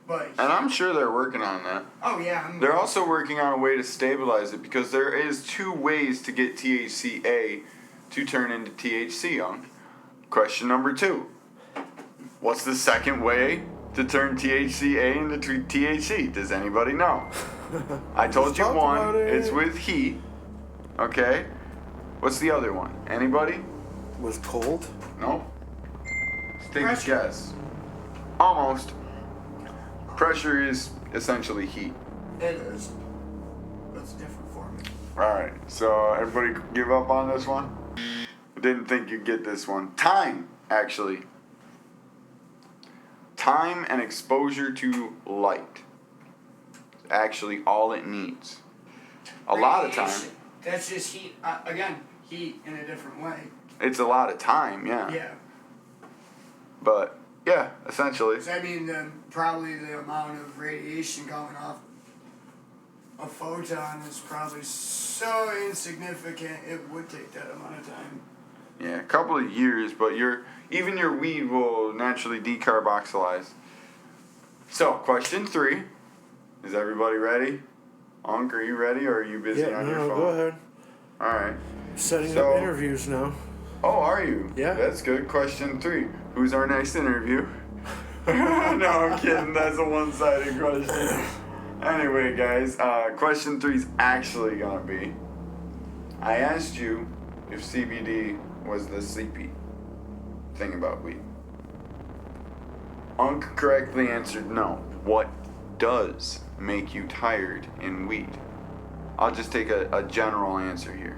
But and I'm sure they're working on that. oh yeah, They're also working on a way to stabilize it because there is 2 ways to get THCA to turn into THC on. Question number 2. What's the second way to turn THCA into THC? Does anybody know? I told you talked one. about it. It's with heat. Okay. What's the other one? Anybody? Was cold? No? Take a Pressure. guess. Almost. Pressure is essentially heat. it is. That's different for me. Alright, so everybody give up on this one? I didn't think you'd get this one. Time, actually. Time and exposure to light. Actually, all it needs. A lot of time. Radiation. That's just heat. Again, heat in a different way. It's a lot of time, yeah. Yeah. But, yeah, essentially. 'Cause I mean, probably the amount of radiation going off a photon is probably so insignificant it would take that amount of time. Yeah, a couple of years, but even your weed will naturally decarboxylize. So, question 3. Is everybody ready? Unc, are you ready or are you busy Yeah, on your no, phone? go ahead. Alright. Setting So- up interviews now. Oh, are you? Yeah. That's good. Question 3. Who's our next interview? No, I'm kidding. That's a one-sided question. Anyway, guys, question 3 is actually gonna be, I asked you if CBD was the sleepy thing about weed. Unc correctly answered no. What does make you tired in weed? I'll just take a general answer here.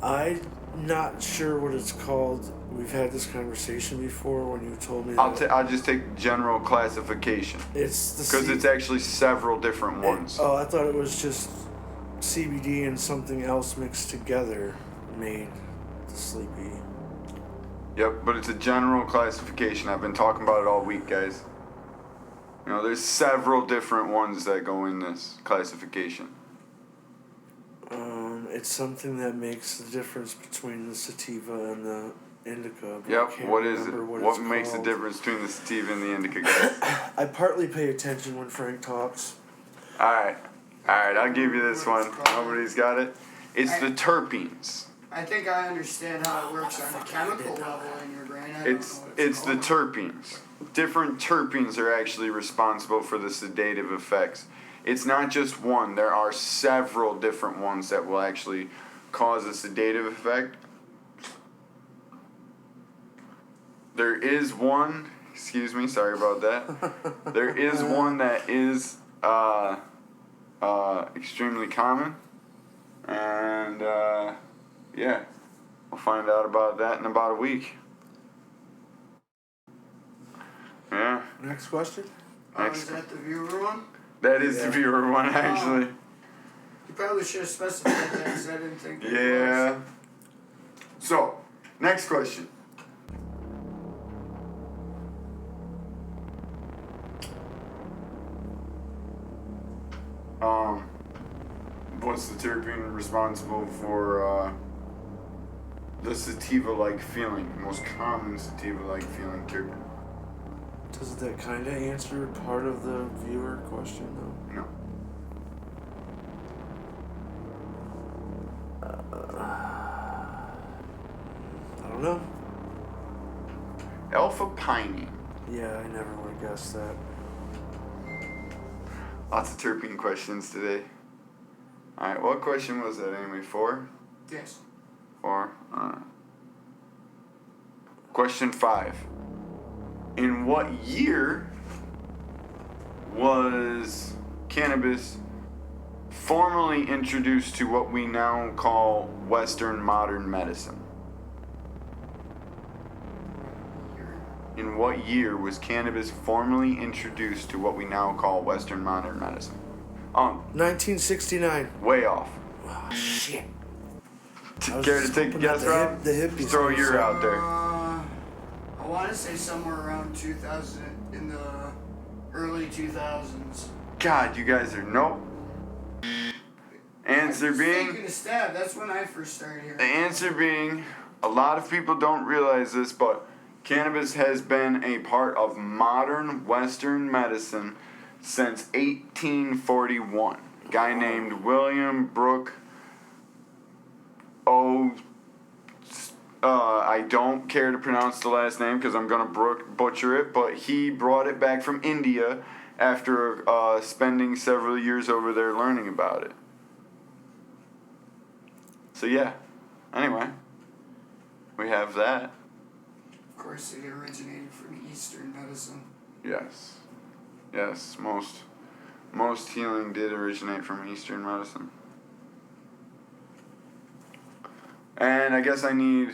I'm not sure what it's called. We've had this conversation before when you told me that I'll just take general classification it's the because it's actually several different ones. Oh, I thought it was just CBD and something else mixed together made the sleepy. Yep, but it's a general classification. I've been talking about it all week, guys. You know, there's several different ones that go in this classification. It's something that makes the difference between the sativa and the indica. but I Yep, can't what is it? remember What it's makes the called. difference between the sativa and the indica, guys? I partly pay attention when Frank talks. Alright, I'll give you this one. Nobody's got it. It's the terpenes. I think I understand how it works on a chemical level in your brain. I don't know what It's the called. terpenes. Different terpenes are actually responsible for the sedative effects. It's not just one. There are several different ones that will actually cause a sedative effect. There is one, excuse me, sorry about that. There is one that is extremely common. And yeah, we'll find out about that in about a week. Yeah, Next question. Next. Is that the viewer one? that is the Yeah. viewer one actually. You probably should have specified that because I didn't think it Yeah. So, next question. What's the terpene responsible for the sativa-like feeling? Most common sativa-like feeling terpene? Does that kind of answer part of the viewer question though? No. I don't know. alpha pinene. Yeah, I never would have guessed that. Lots of terpene questions today. Alright, what question was that anyway? 4? Yes. 4? Question 5. In what year was cannabis formally introduced to what we now call Western modern medicine? In what year was cannabis formally introduced to what we now call Western modern medicine? 1969. Way off. Oh, shit. I was Care to just take a hoping guess, that Rob? the hippies Throw would your say- out there. I want to say somewhere around 2000, in the early 2000s. God, you guys are nope. Answer I'm just being, taking a stab. That's when I first started here. the answer being, a lot of people don't realize this, but cannabis has been a part of modern Western medicine since 1841. A guy named William Brooke I don't care to pronounce the last name because I'm going to butcher it, but he brought it back from India after spending several years over there learning about it. So yeah, anyway, we have that. Of course, it originated from Eastern medicine. Yes. Yes, most healing did originate from Eastern medicine. And I guess I need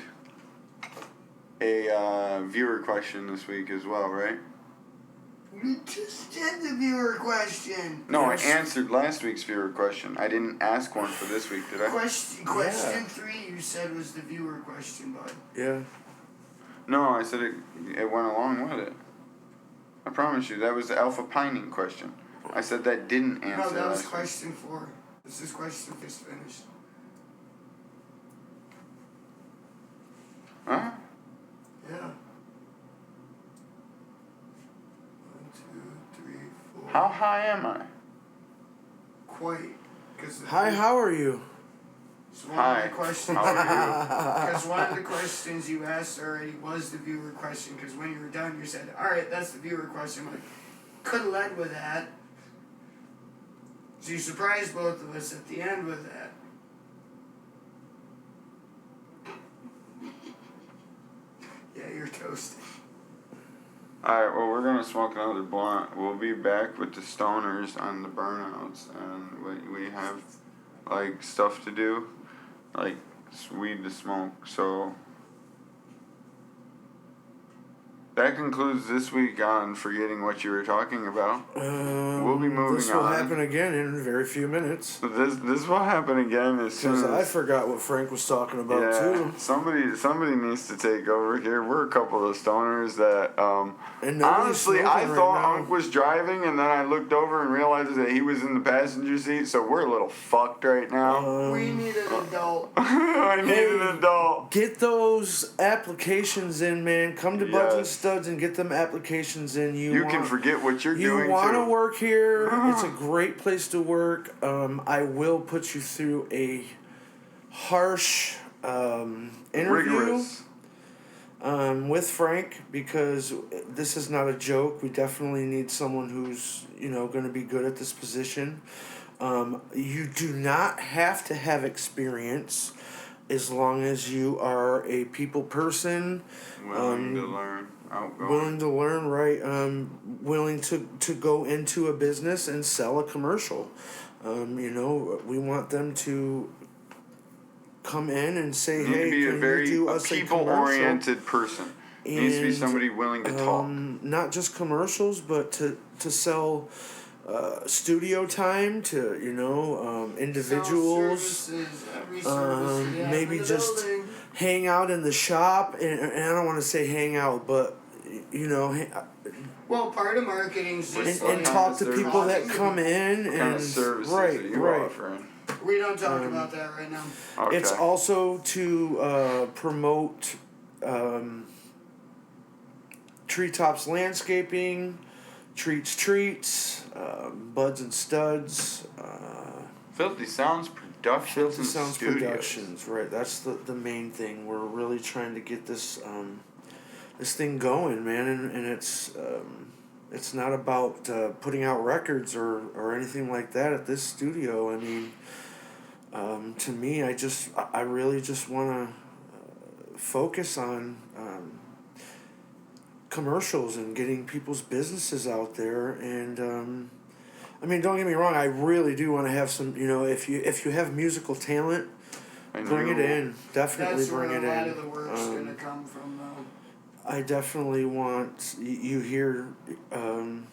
a viewer question this week as well, right? You just did the viewer question. No, Yes. I answered last week's viewer question. I didn't ask one for this week, did I? Question 3 you said was the viewer question, bud. Yeah. No, I said it went along with it. I promise you, that was the alpha pinene question. I said that didn't answer No, that was last week. question 4. This is question 5 finished. Huh? Yeah. 1, 2, 3, 4. How high am I? Quite. Cause Hi, how are you? so one Hi. Of the questions, How are because one of the questions you asked already was the viewer question. Because when you were done, you said, "All right, that's the viewer question." I'm like, could have led with that. So you surprised both of us at the end with that. Yeah, you're toasted. Alright, well, we're gonna smoke another blunt. We'll be back with the stoners on the burnouts, and we have, like, stuff to do, like, weed to smoke, so. That concludes this week on Forgetting What You Were Talking About. We'll be moving This will on. happen again in a very few minutes. So this will happen again as soon Because as... I forgot what Frank was talking about, Yeah, too. somebody needs to take over here. We're a couple of stoners that, And nobody's honestly, I smoking right thought now. Unc was driving, and then I looked over and realized that he was in the passenger seat, so we're a little fucked right now. We need an adult. I need Hey. an adult. Get those applications in, man. Come to Buds and Yes. Studs and get them applications in. You can forget what you're doing, You want to too. work here? It's a great place to work. I will put you through a harsh interview Rigorous. with Frank, because this is not a joke. We definitely need someone who's going to be good at this position. You do not have to have experience as long as you are a people person. Willing to learn. Outgoing. Willing to learn, right? Willing to go into a business and sell a commercial. We want them to come in and say, You need "Hey, to be can a very you do us a commercial?" people-oriented person. Needs to be And, somebody willing to talk. Not just commercials, but to sell studio time to individuals. Services, every service we have Maybe in the just building. hang out in the shop, and I don't want to say hang out, but Well, part of marketing is just and like, talk to service. people that come in What kind and of services right, are you right. offering? we don't talk about that right now. Okay. It's also to promote Treetops Landscaping, Treats, Buds and Studs, Filthy Sounds Productions Filthy and Sounds Studios. Productions. Right, that's the main thing. We're really trying to get this this thing going, man, and it's not about putting out records or anything like that at this studio. I mean, to me, I really just want to focus on commercials and getting people's businesses out there. And I mean, don't get me wrong, I really do want to have some. If you have musical talent, bring it in. Definitely That's bring where it a lot in. of the work's gonna come from, though. I definitely want you here to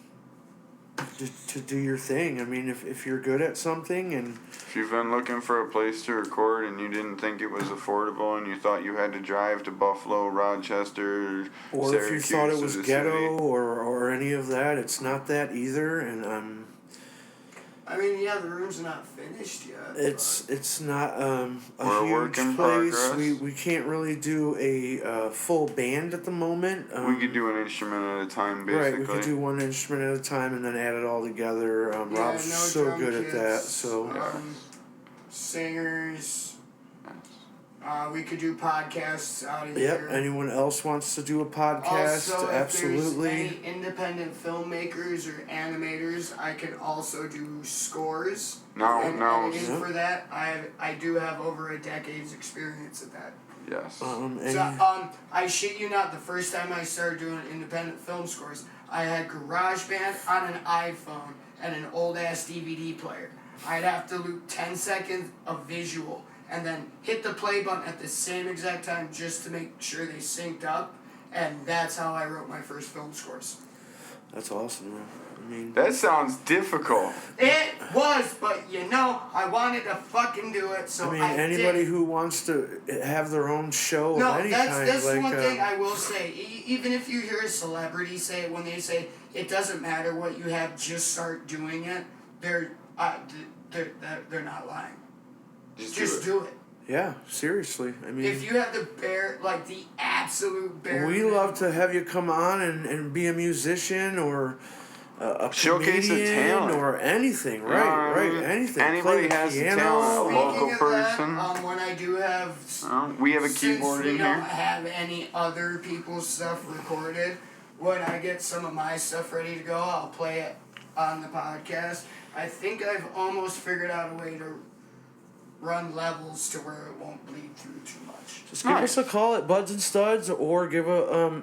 do your thing. I mean, if you're good at something and If you've been looking for a place to record and you didn't think it was affordable and you thought you had to drive to Buffalo, Rochester, or if you thought it Syracuse was to the ghetto city, or any of that, it's not that either. And I mean, yeah, the room's not finished yet. it's not We're a a huge work in place. progress. We can't really do a full band at the moment. we could do an instrument at a time, basically. Right, we could do one instrument at a time and then add it all together. Yeah, Rob's no so drum good at that. kits, So singers. We could do podcasts out of yep. here. Anyone else wants to do a podcast? Also, if Absolutely. there's any independent filmmakers or animators, I can also do scores and editing for that. I do have over a decade's experience at that. Yes. And So, I shit you not, the first time I started doing independent film scores, I had GarageBand on an iPhone and an old ass DVD player. I'd have to loop 10 seconds of visual and then hit the play button at the same exact time just to make sure they synced up, and that's how I wrote my first film scores. that's awesome, man. I mean, That sounds difficult. It was, but I wanted to fucking do it, so I mean, I anybody did. who wants to have their own show No, of any that's kind, like one thing I will say. Even if you hear a celebrity say it, when they say it doesn't matter what you have, just start doing it. They're not lying. Just do it. yeah, seriously. I mean, If you have the absolute bare. we love to have you come on and be a musician or a Showcase the comedian talent. or anything, You know what I right? mean? Anything. Anybody Play the has the piano. talent. A local Speaking of person. that, when I do have. We have a Since keyboard we in don't here. have any other people's stuff recorded, when I get some of my stuff ready to go, I'll play it on the podcast. I think I've almost figured out a way to run levels to where it won't bleed through too much. Just give us a call at Buds and Studs, or give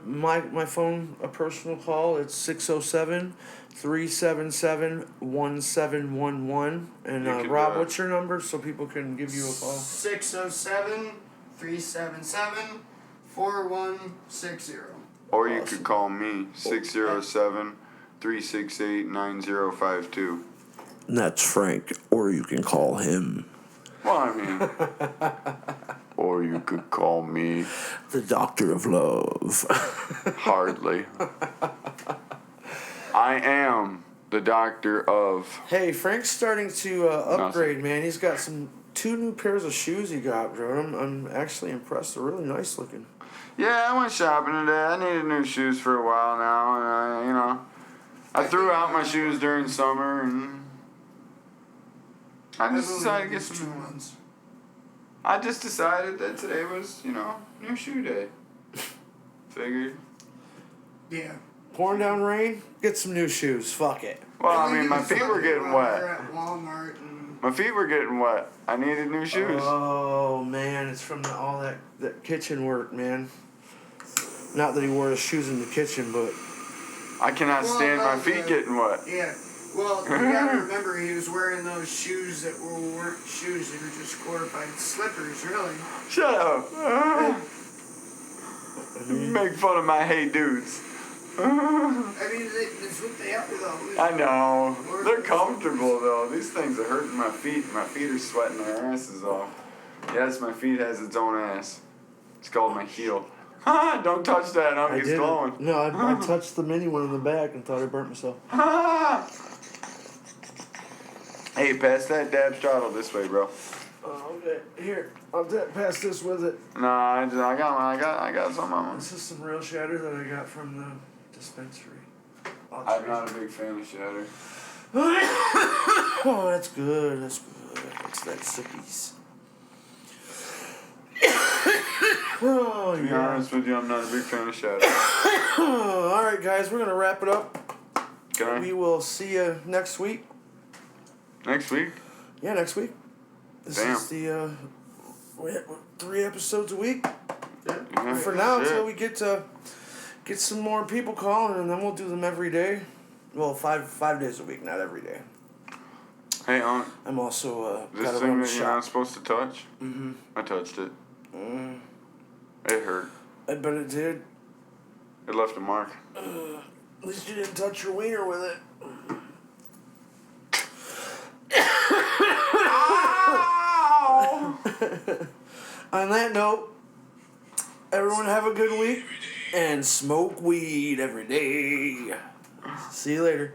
my phone a personal call. It's 607-377-1711. And You can, Rob, what's your number so people can give you a call? 607-377-4160. Or you Awesome. could call me, 607-368-9052. And that's Frank, or you can call him Well, I mean, or you could call me the Doctor of Love. Hardly. I am the doctor of. Hey, Frank's starting to upgrade, man. He's got two new pairs of shoes he got, bro. I'm actually impressed. They're really nice looking. Yeah, I went shopping today. I needed new shoes for a while now, and I threw out my shoes during summer, and I just decided to get some new ones. I just decided that today was, new shoe day. Figured. Yeah. Pouring down rain, get some new shoes. Fuck it. Well, I mean, my feet were getting We're wet. at Walmart and My feet were getting wet. I needed new shoes. Oh man, it's from all that kitchen work, man. Not that he wore his shoes in the kitchen, but I cannot Well, stand my no, feet yeah. getting wet. yeah. Well, you gotta remember he was wearing those shoes that weren't shoes; they were just glorified slippers, really. Shut up. Make fun of my hey dudes. I mean, that's what they are, though. I know. They're comfortable though. These things are hurting my feet. My feet are sweating their asses off. Yes, my feet has its own ass. It's called my heel. Don't touch that, I It's didn't. glowing. No, I touched the mini one in the back and thought I burnt myself. Hey, pass that dab straddle this way, bro. Oh, okay. Here, I'll pass this with it. Nah, I got some on This is some real shatter that I got from the dispensary. I'm not a big fan of shatter. Oh, that's good. That's good. It's that sippies. Oh, To be yeah. honest with you, I'm not a big fan of Shadow. All right, guys, we're gonna wrap it up. Can We I? will see you next week. Next week? Yeah, next week. This Damn. is the 3 episodes a week Yeah, for now shit. until we get some more people calling, and then we'll do them every day. Well, five days a week, not every day. Hey, I'm also this gotta thing run the that you're not shop. supposed to touch? Mm-hmm. I touched it. It hurt. I bet it did. It left a mark. At least you didn't touch your wiener with it. On that note, everyone have a good week and smoke weed every day. See you later.